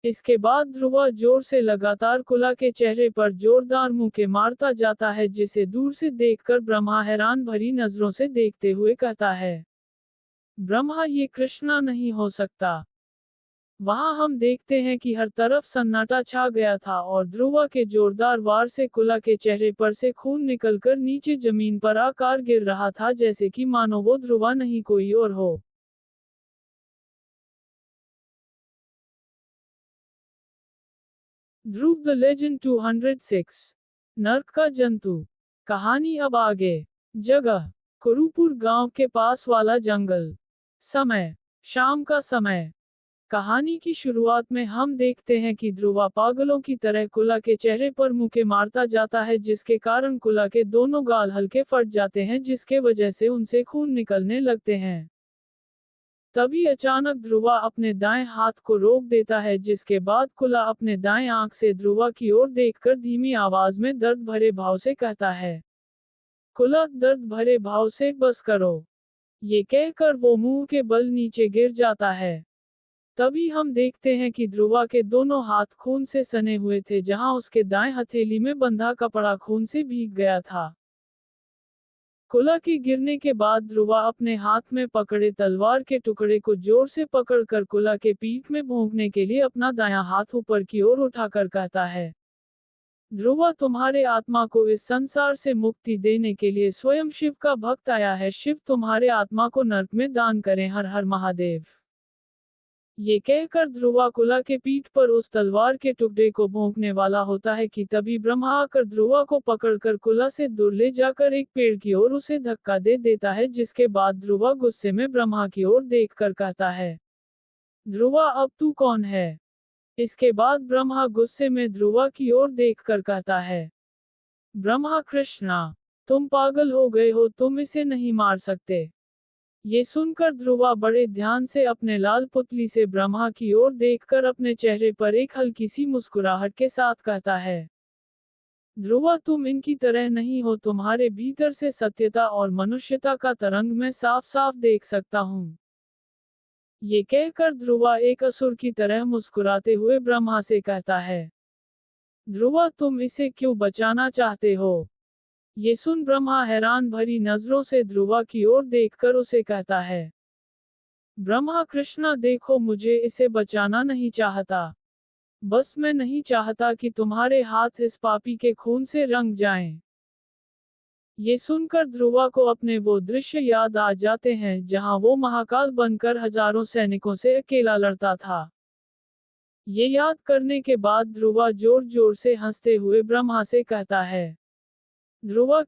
इसके बाद ध्रुवा जोर से लगातार कुला के चेहरे पर जोरदार मुक्के मारता जाता है, जिसे दूर से देखकर ब्रह्मा हैरान भरी नजरों से देखते हुए कहता है, ब्रह्मा ये कृष्णा नहीं हो सकता। वहां हम देखते हैं कि हर तरफ सन्नाटा छा गया था और ध्रुवा के जोरदार वार से कुला के चेहरे पर से खून निकलकर नीचे जमीन पर आकार गिर रहा था, जैसे कि मानो वो ध्रुवा नहीं कोई और हो। ध्रुव द लेजेंड 206 नर्क का जंतु। कहानी अब आगे। जगह कुरुपुर गांव के पास वाला जंगल। समय शाम का समय। कहानी की शुरुआत में हम देखते हैं कि ध्रुवा पागलों की तरह कुला के चेहरे पर मुक्के मारता जाता है, जिसके कारण कुला के दोनों गाल हल्के फट जाते हैं, जिसके वजह से उनसे खून निकलने लगते हैं। तभी अचानक ध्रुवा अपने दाएं हाथ को रोक देता है, जिसके बाद कुला अपने दाएं आंख से ध्रुवा की ओर देखकर धीमी आवाज में दर्द भरे भाव से कहता है, कुला दर्द भरे भाव से बस करो। ये कहकर वो मुंह के बल नीचे गिर जाता है। तभी हम देखते हैं कि ध्रुवा के दोनों हाथ खून से सने हुए थे, जहां उसके दाएं हथेली में बंधा कपड़ा खून से भीग गया था। कुला के गिरने के बाद ध्रुवा अपने हाथ में पकड़े तलवार के टुकड़े को जोर से पकड़कर कुला के पीठ में भोंकने के लिए अपना दायां हाथ ऊपर की ओर उठाकर कहता है, ध्रुवा तुम्हारे आत्मा को इस संसार से मुक्ति देने के लिए स्वयं शिव का भक्त आया है, शिव तुम्हारे आत्मा को नर्क में दान करें, हर हर महादेव। ये कहकर ध्रुवा कुला के पीठ पर उस तलवार के टुकड़े को भोंकने वाला होता है कि तभी ब्रह्मा आकर ध्रुवा को पकड़कर कुला से दूर ले जाकर एक पेड़ की ओर उसे धक्का दे देता है, जिसके बाद ध्रुवा गुस्से में ब्रह्मा की ओर देखकर कहता है, ध्रुवा अब तू कौन है? इसके बाद ब्रह्मा गुस्से में ध्रुवा की ओर देखकर कहता है, ब्रह्मा कृष्णा, तुम पागल हो गए हो, तुम इसे नहीं मार सकते। ये सुनकर ध्रुवा बड़े ध्यान से अपने लाल पुतली से ब्रह्मा की ओर देखकर अपने चेहरे पर एक हल्की सी मुस्कुराहट के साथ कहता है, ध्रुवा तुम इनकी तरह नहीं हो, तुम्हारे भीतर से सत्यता और मनुष्यता का तरंग मैं साफ साफ देख सकता हूँ। ये कहकर ध्रुवा एक असुर की तरह मुस्कुराते हुए ब्रह्मा से कहता है, ध्रुवा तुम इसे क्यों बचाना चाहते हो? ये सुन ब्रह्मा हैरान भरी नजरों से ध्रुवा की ओर देखकर उसे कहता है, ब्रह्मा कृष्णा देखो, मुझे इसे बचाना नहीं चाहता। बस मैं नहीं चाहता कि तुम्हारे हाथ इस पापी के खून से रंग जाएं। ये सुनकर ध्रुवा को अपने वो दृश्य याद आ जाते हैं जहां वो महाकाल बनकर हजारों सैनिकों से अकेला लड़ता था। ये याद करने के बाद ध्रुवा जोर जोर से हंसते हुए ब्रह्मा से कहता है, ध्रुवा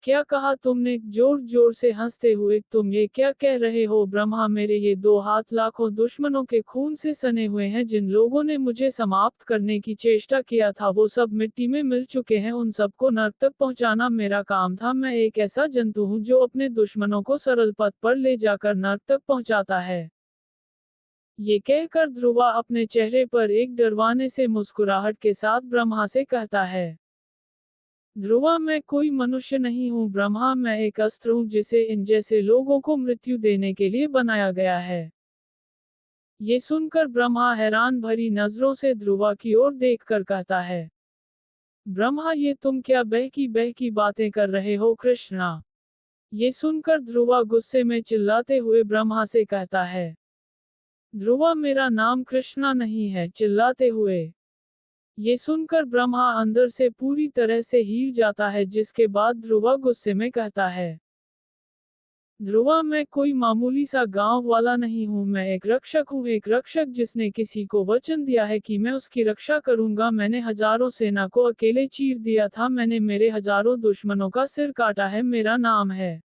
क्या कहा तुमने? जोर जोर से हंसते हुए तुम ये क्या कह रहे हो? ब्रह्मा, मेरे ये 2 हाथ लाखों दुश्मनों के खून से सने हुए हैं। जिन लोगों ने मुझे समाप्त करने की चेष्टा किया था वो सब मिट्टी में मिल चुके हैं। उन सबको नरक तक पहुंचाना मेरा काम था। मैं एक ऐसा जंतु हूं जो अपने दुश्मनों को सरल पथ पर ले जाकर नरक तक पहुंचाता है। ये कहकर ध्रुवा अपने चेहरे पर एक डरवाने से मुस्कुराहट के साथ ब्रह्मा से कहता है, ध्रुवा मैं कोई मनुष्य नहीं हूँ ब्रह्मा, मैं एक अस्त्र हूँ जिसे इन जैसे लोगों को मृत्यु देने के लिए बनाया गया है। ये सुनकर ब्रह्मा हैरान भरी नजरों से ध्रुवा की ओर देखकर कहता है, ब्रह्मा ये तुम क्या बहकी बातें कर रहे हो कृष्णा? ये सुनकर ध्रुवा गुस्से में चिल्लाते हुए ब्रह्मा से कहता है, ध्रुवा मेरा नाम कृष्णा नहीं है। चिल्लाते हुए ये सुनकर ब्रह्मा अंदर से पूरी तरह से हिल जाता है, जिसके बाद ध्रुवा गुस्से में कहता है, ध्रुवा मैं कोई मामूली सा गांव वाला नहीं हूं, मैं एक रक्षक हूं, एक रक्षक जिसने किसी को वचन दिया है कि मैं उसकी रक्षा करूंगा। मैंने हजारों सेना को अकेले चीर दिया था, मैंने मेरे हजारों दुश्मनों का सिर काटा है, मेरा नाम है।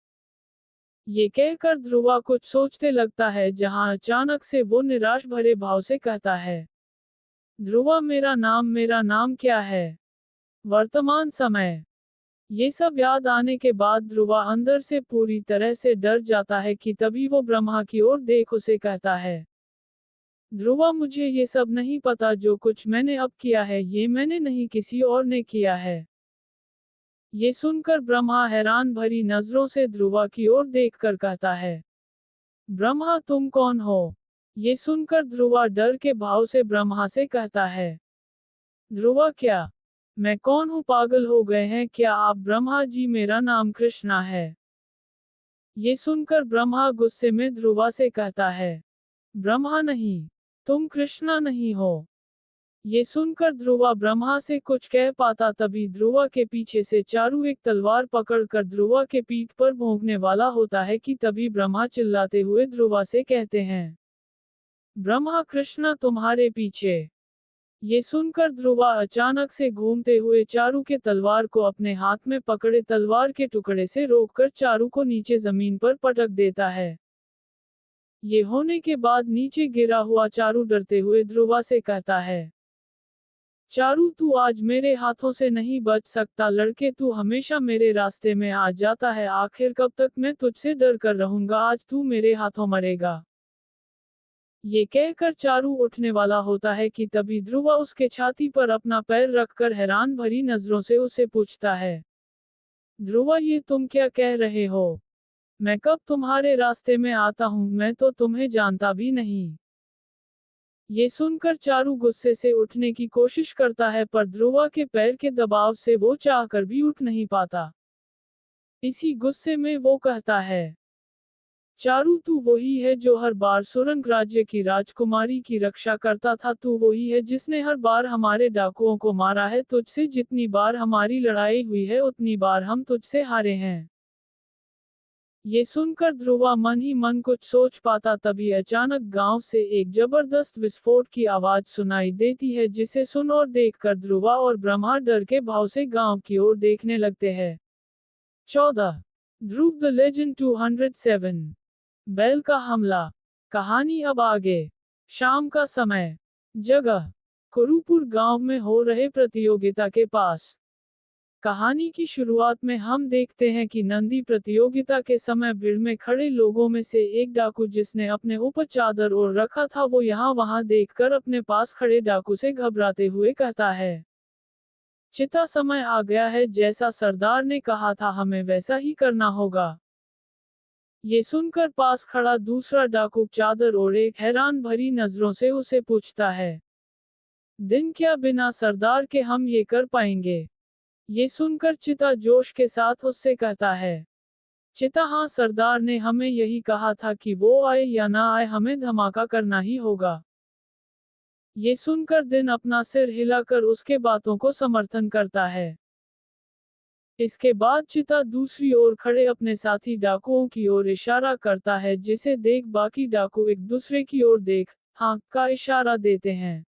ये कहकर ध्रुवा कुछ सोचते लगता है जहां अचानक से वो निराश भरे भाव से कहता है, ध्रुवा मेरा नाम क्या है? वर्तमान समय। ये सब याद आने के बाद ध्रुवा अंदर से पूरी तरह से डर जाता है कि तभी वो ब्रह्मा की ओर देख उसे कहता है, ध्रुवा मुझे ये सब नहीं पता, जो कुछ मैंने अब किया है ये मैंने नहीं किसी और ने किया है। ये सुनकर ब्रह्मा हैरान भरी नजरों से ध्रुवा की ओर देखकर कहता है, ब्रह्मा तुम कौन हो? ये सुनकर ध्रुवा डर के भाव से ब्रह्मा से कहता है, ध्रुवा मैं कौन हूँ? पागल हो गए हैं क्या आप? ब्रह्मा जी मेरा नाम कृष्णा है। ये सुनकर ब्रह्मा गुस्से में ध्रुवा से कहता है, ब्रह्मा नहीं, तुम कृष्णा नहीं हो। ये सुनकर ध्रुवा ब्रह्मा से कुछ कह पाता तभी ध्रुवा के पीछे से चारु एक तलवार पकड़कर ध्रुवा के पीठ पर भोंकने वाला होता है कि तभी ब्रह्मा चिल्लाते हुए ध्रुवा से कहते हैं, ब्रह्मा कृष्णा तुम्हारे पीछे। ये सुनकर ध्रुवा अचानक से घूमते हुए चारु के तलवार को अपने हाथ में पकड़े तलवार के टुकड़े से रोककर चारु को नीचे जमीन पर पटक देता है। ये होने के बाद नीचे गिरा हुआ चारु डरते हुए ध्रुवा से कहता है, चारु तू आज मेरे हाथों से नहीं बच सकता। लड़के तू हमेशा मेरे रास्ते में आ जाता है, आखिर कब तक मैं तुझसे डर कर रहूंगा? आज तू मेरे हाथों मरेगा। ये कहकर चारु उठने वाला होता है कि तभी ध्रुवा उसके छाती पर अपना पैर रखकर हैरान भरी नजरों से उसे पूछता है, ध्रुवा ये तुम क्या कह रहे हो? मैं कब तुम्हारे रास्ते में आता हूं? मैं तो तुम्हें जानता भी नहीं। ये सुनकर चारु गुस्से से उठने की कोशिश करता है पर ध्रुवा के पैर के दबाव से वो चाहकर भी उठ नहीं पाता। इसी गुस्से में वो कहता है, चारु तू वही है जो हर बार सुरंग राज्य की राजकुमारी की रक्षा करता था, तू वही है जिसने हर बार हमारे डाकुओं को मारा है। तुझसे जितनी बार हमारी लड़ाई हुई है उतनी बार हम तुझसे हारे हैं। ये सुनकर ध्रुवा मन ही मन कुछ सोच पाता तभी अचानक गांव से एक जबरदस्त विस्फोट की आवाज सुनाई देती है, जिसे सुन और देखकर ध्रुवा और ब्रह्मा डर के भाव से गांव की ओर देखने लगते हैं। 14 ध्रुव द लेजेंड 207 बैल का हमला। कहानी अब आगे। शाम का समय। जगह कुरुपुर गांव में हो रहे प्रतियोगिता के पास। कहानी की शुरुआत में हम देखते हैं कि नंदी प्रतियोगिता के समय भीड़ में खड़े लोगों में से एक डाकू जिसने अपने ऊपर चादर ओढ़ रखा था वो यहाँ वहां देखकर अपने पास खड़े डाकू से घबराते हुए कहता है, चिता समय आ गया है, जैसा सरदार ने कहा था हमें वैसा ही करना होगा। ये सुनकर पास खड़ा दूसरा डाकू चादर ओढ़े हैरान भरी नजरों से उसे पूछता है, दिन क्या बिना सरदार के हम ये कर पाएंगे? ये सुनकर चिता जोश के साथ उससे कहता है, चिता हाँ, सरदार ने हमें यही कहा था कि वो आए या ना आए हमें धमाका करना ही होगा। ये सुनकर दिन अपना सिर हिलाकर उसके बातों को समर्थन करता है। इसके बाद चिता दूसरी ओर खड़े अपने साथी डाकुओं की ओर इशारा करता है, जिसे देख बाकी डाकू एक दूसरे की ओर देख हाँ का इशारा देते हैं।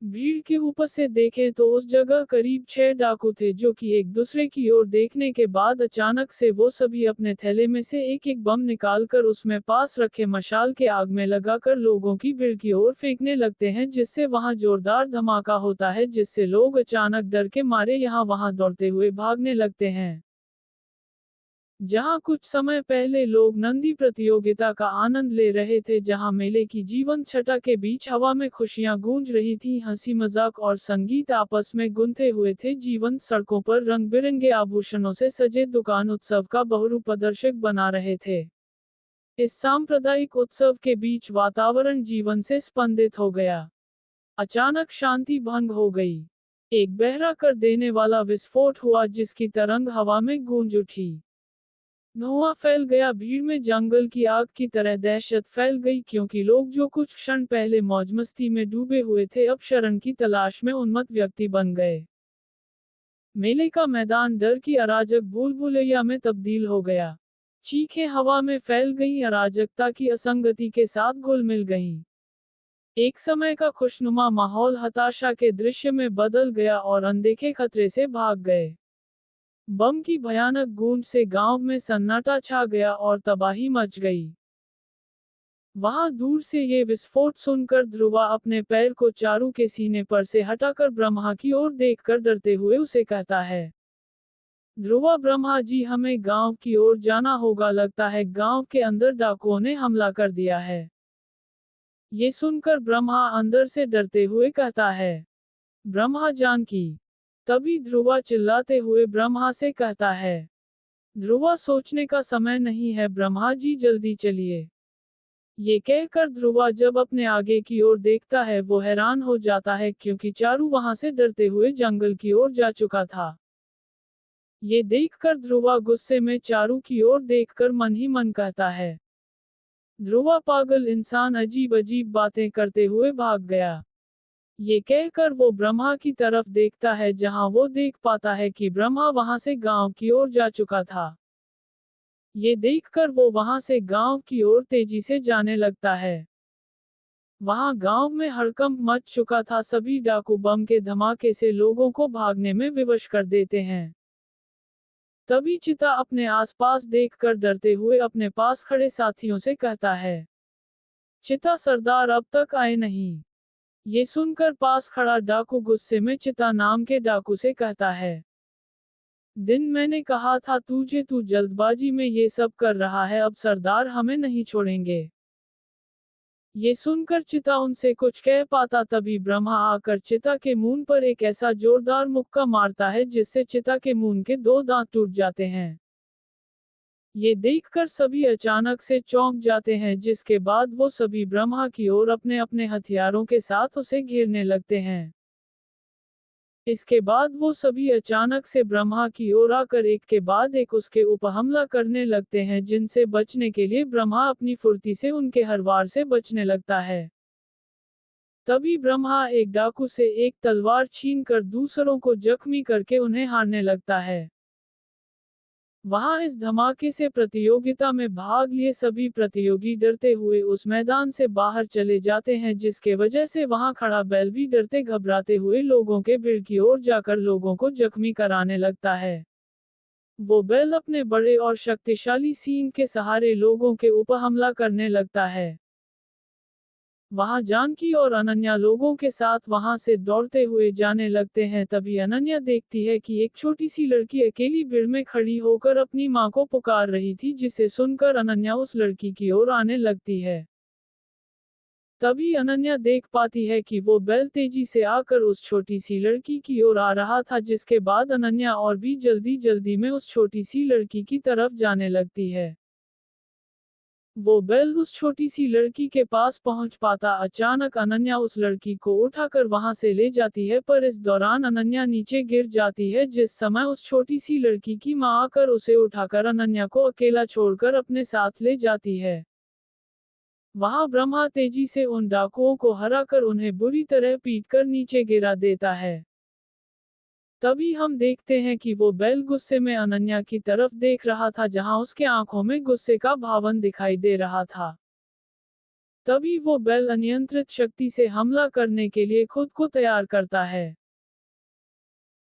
भीड़ के ऊपर से देखें तो उस जगह करीब 6 डाकू थे जो कि एक दूसरे की ओर देखने के बाद अचानक से वो सभी अपने थैले में से एक एक बम निकालकर उसमें पास रखे मशाल के आग में लगाकर लोगों की भीड़ की ओर फेंकने लगते हैं, जिससे वहां जोरदार धमाका होता है, जिससे लोग अचानक डर के मारे यहाँ वहां दौड़ते हुए भागने लगते हैं। जहां कुछ समय पहले लोग नंदी प्रतियोगिता का आनंद ले रहे थे, जहां मेले की जीवंत छटा के बीच हवा में खुशियां गूंज रही थी, हंसी मजाक और संगीत आपस में गुंथे हुए थे, जीवंत सड़कों पर रंग बिरंगे आभूषणों से सजे दुकान उत्सव का बहुरूप प्रदर्शक बना रहे थे। इस सांप्रदायिक उत्सव के बीच वातावरण जीवन से स्पंदित हो गया। अचानक शांति भंग हो गई। एक बहरा कर देने वाला विस्फोट हुआ जिसकी तरंग हवा में गूंज उठी। धुआं फैल गया, भीड़ में जंगल की आग की तरह दहशत फैल गई, क्योंकि लोग जो कुछ क्षण पहले मौजमस्ती में डूबे हुए थे अब शरण की तलाश में उन्मत्त व्यक्ति बन गए। मेले का मैदान डर की अराजक भूल भुलैया में तब्दील हो गया। चीखें हवा में फैल गईं, अराजकता की असंगति के साथ घुल मिल गईं। एक समय का खुशनुमा माहौल हताशा के दृश्य में बदल गया और अनदेखे खतरे से भाग गए। बम की भयानक गूंज से गांव में सन्नाटा छा गया और तबाही मच गई। वहां दूर से ये विस्फोट सुनकर ध्रुवा अपने पैर को चारू के सीने पर से हटाकर ब्रह्मा की ओर देखकर डरते हुए उसे कहता है, ध्रुवा ब्रह्मा जी, हमें गांव की ओर जाना होगा, लगता है गांव के अंदर डाकुओं ने हमला कर दिया है। ये सुनकर ब्रह्मा अंदर से डरते हुए कहता है, ब्रह्मा जानकी। तभी ध्रुवा चिल्लाते हुए ब्रह्मा से कहता है, ध्रुवा सोचने का समय नहीं है ब्रह्मा जी, जल्दी चलिए। ये कहकर ध्रुवा जब अपने आगे की ओर देखता है वो हैरान हो जाता है, क्योंकि चारू वहां से डरते हुए जंगल की ओर जा चुका था। ये देखकर ध्रुवा गुस्से में चारू की ओर देखकर मन ही मन कहता है, ध्रुवा पागल इंसान अजीब अजीब बातें करते हुए भाग गया। ये कहकर वो ब्रह्मा की तरफ देखता है, जहां वो देख पाता है कि ब्रह्मा वहां से गांव की ओर जा चुका था। ये देखकर वो वहां से गांव की ओर तेजी से जाने लगता है। वहां गांव में हड़कंप मच चुका था, सभी डाकू बम के धमाके से लोगों को भागने में विवश कर देते हैं। तभी चिता अपने आसपास देखकर डरते हुए अपने पास खड़े साथियों से कहता है, चिता, सरदार अब तक आए नहीं। ये सुनकर पास खड़ा डाकू गुस्से में चिता नाम के डाकू से कहता है, दिन मैंने कहा था तुझे, तू जल्दबाजी में ये सब कर रहा है, अब सरदार हमें नहीं छोड़ेंगे। ये सुनकर चिता उनसे कुछ कह पाता तभी ब्रह्मा आकर चिता के मुंह पर एक ऐसा जोरदार मुक्का मारता है जिससे चिता के मुंह के 2 दांत टूट जाते हैं। ये देखकर सभी अचानक से चौंक जाते हैं, जिसके बाद वो सभी ब्रह्मा की ओर अपने अपने हथियारों के साथ उसे घेरने लगते हैं। इसके बाद वो सभी अचानक से ब्रह्मा की ओर आकर एक के बाद एक उसके ऊपर हमला करने लगते हैं, जिनसे बचने के लिए ब्रह्मा अपनी फुर्ती से उनके हर वार से बचने लगता है। तभी ब्रह्मा एक डाकू से एक तलवार छीनकर दूसरों को जख्मी करके उन्हें हारने लगता है। वहां इस धमाके से प्रतियोगिता में भाग लिए सभी प्रतियोगी डरते हुए उस मैदान से बाहर चले जाते हैं, जिसके वजह से वहां खड़ा बैल भी डरते घबराते हुए लोगों के भीड़ की ओर जाकर लोगों को जख्मी कराने लगता है। वो बैल अपने बड़े और शक्तिशाली सींग के सहारे लोगों के ऊपर हमला करने लगता है। वहां जानकी और अनन्या लोगों के साथ वहां से दौड़ते हुए जाने लगते हैं। तभी अनन्या देखती है कि एक छोटी सी लड़की अकेली भीड़ में खड़ी होकर अपनी मां को पुकार रही थी, जिसे सुनकर अनन्या उस लड़की की ओर आने लगती है। तभी अनन्या देख पाती है कि वो बैल तेजी से आकर उस छोटी सी लड़की की ओर आ रहा था, जिसके बाद अनन्या और भी जल्दी जल्दी में उस छोटी सी लड़की की तरफ जाने लगती है। वो बैल उस छोटी सी लड़की के पास पहुंच पाता अचानक अनन्या उस लड़की को उठाकर वहां से ले जाती है, पर इस दौरान अनन्या नीचे गिर जाती है, जिस समय उस छोटी सी लड़की की मां आकर उसे उठाकर अनन्या को अकेला छोड़कर अपने साथ ले जाती है। वहां ब्रह्मा तेजी से उन डाकुओं को हराकर उन्हें बुरी तरह पीटकर नीचे गिरा देता है। तभी हम देखते हैं कि वो बैल गुस्से में अनन्या की तरफ देख रहा था, जहां उसके आंखों में गुस्से का भावन दिखाई दे रहा था। तभी वो बैल अनियंत्रित शक्ति से हमला करने के लिए खुद को तैयार करता है।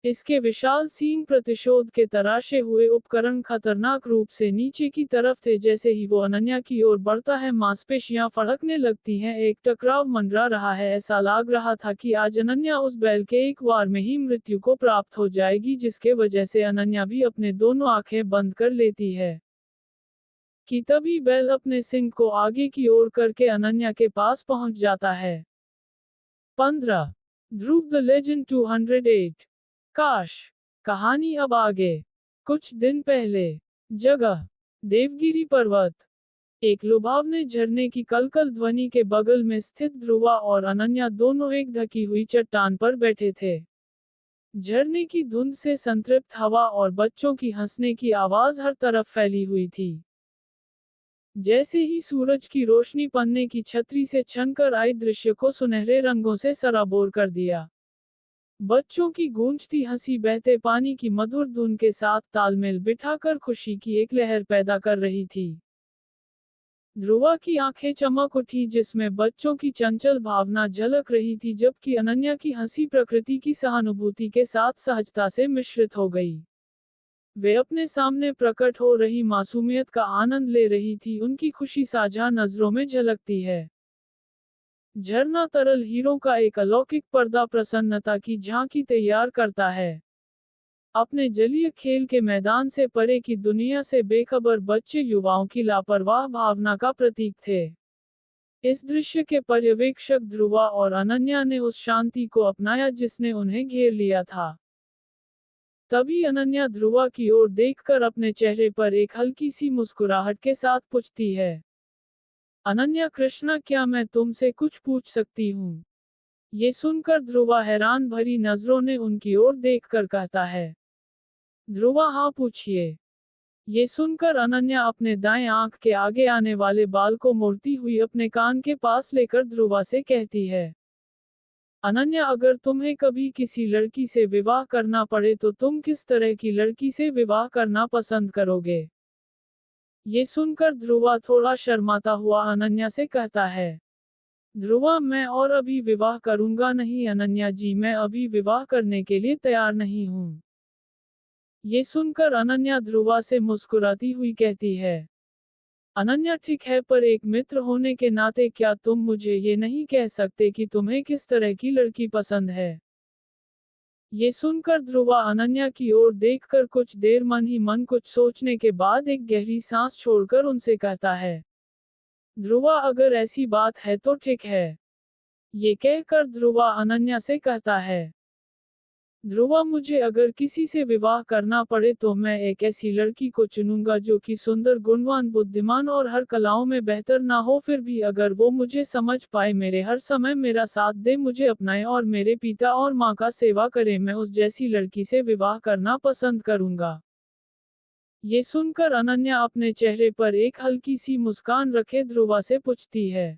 इसके विशाल सींग प्रतिशोध के तराशे हुए उपकरण खतरनाक रूप से नीचे की तरफ थे। जैसे ही वो अनन्या की ओर बढ़ता है, मांसपेशियां फड़कने लगती हैं, एक टकराव मंडरा रहा है। ऐसा लग रहा था कि आज अनन्या उस बैल के एक वार में ही मृत्यु को प्राप्त हो जाएगी, जिसके वजह से अनन्या भी अपने दोनों आंखें बंद कर लेती है। कि तभी बैल अपने सिंग को आगे की ओर करके अनन्या के पास पहुंच जाता है। 15 ध्रुव द लेजेंड 208 काश। कहानी अब आगे। कुछ दिन पहले। जगह देवगिरी पर्वत। एक लुभावने झरने की कलकल ध्वनि के बगल में स्थित ध्रुवा और अनन्या दोनों एक ढकी हुई चट्टान पर बैठे थे। झरने की धुंध से संतृप्त हवा और बच्चों की हंसने की आवाज हर तरफ फैली हुई थी। जैसे ही सूरज की रोशनी पन्ने की छतरी से छनकर आई, दृश्य को सुनहरे रंगों से सराबोर कर दिया। बच्चों की गूंजती हंसी बहते पानी की मधुर धुन के साथ तालमेल बिठाकर खुशी की एक लहर पैदा कर रही थी। ध्रुवा की आंखें चमक उठी, जिसमें बच्चों की चंचल भावना झलक रही थी, जबकि अनन्या की हंसी प्रकृति की सहानुभूति के साथ सहजता से मिश्रित हो गई। वे अपने सामने प्रकट हो रही मासूमियत का आनंद ले रही थी, उनकी खुशी साझा नजरों में झलकती है। झरना तरल हीरों का एक अलौकिक पर्दा प्रसन्नता की झांकी तैयार करता है। अपने जलीय खेल के मैदान से परे की दुनिया से बेखबर बच्चे युवाओं की लापरवाह भावना का प्रतीक थे। इस दृश्य के पर्यवेक्षक ध्रुवा और अनन्या ने उस शांति को अपनाया जिसने उन्हें घेर लिया था। तभी अनन्या ध्रुवा की ओर देखकर अपने चेहरे पर एक हल्की सी मुस्कुराहट के साथ पूछती है, अनन्या कृष्णा, क्या मैं तुमसे कुछ पूछ सकती हूँ? ये सुनकर ध्रुवा हैरान भरी नजरों ने उनकी ओर देखकर कहता है, ध्रुवा, हाँ पूछिए। ये सुनकर अनन्या अपने दाएं आंख के आगे आने वाले बाल को मोड़ती हुई अपने कान के पास लेकर ध्रुवा से कहती है, अनन्या, अगर तुम्हें कभी किसी लड़की से विवाह करना पड़े तो तुम किस तरह की लड़की से विवाह करना पसंद करोगे? ये सुनकर ध्रुवा थोड़ा शर्माता हुआ अनन्या से कहता है, ध्रुवा, मैं और अभी विवाह करूंगा नहीं अनन्या जी, मैं अभी विवाह करने के लिए तैयार नहीं हूं। ये सुनकर अनन्या ध्रुवा से मुस्कुराती हुई कहती है, अनन्या ठीक है, पर एक मित्र होने के नाते क्या तुम मुझे ये नहीं कह सकते कि तुम्हें किस तरह की लड़की पसंद है? ये सुनकर ध्रुवा अनन्या की ओर देखकर कुछ देर मन ही मन कुछ सोचने के बाद एक गहरी सांस छोड़कर उनसे कहता है, ध्रुवा, अगर ऐसी बात है तो ठीक है। ये कहकर ध्रुवा अनन्या से कहता है, ध्रुवा, मुझे अगर किसी से विवाह करना पड़े तो मैं एक ऐसी लड़की को चुनूंगा जो कि सुंदर, गुणवान, बुद्धिमान और हर कलाओं में बेहतर ना हो, फिर भी अगर वो मुझे समझ पाए, मेरे हर समय मेरा साथ दे, मुझे अपनाए और मेरे पिता और माँ का सेवा करे, मैं उस जैसी लड़की से विवाह करना पसंद करूंगा। ये सुनकर अनन्या अपने चेहरे पर एक हल्की सी मुस्कान रखे ध्रुवा से पूछती है,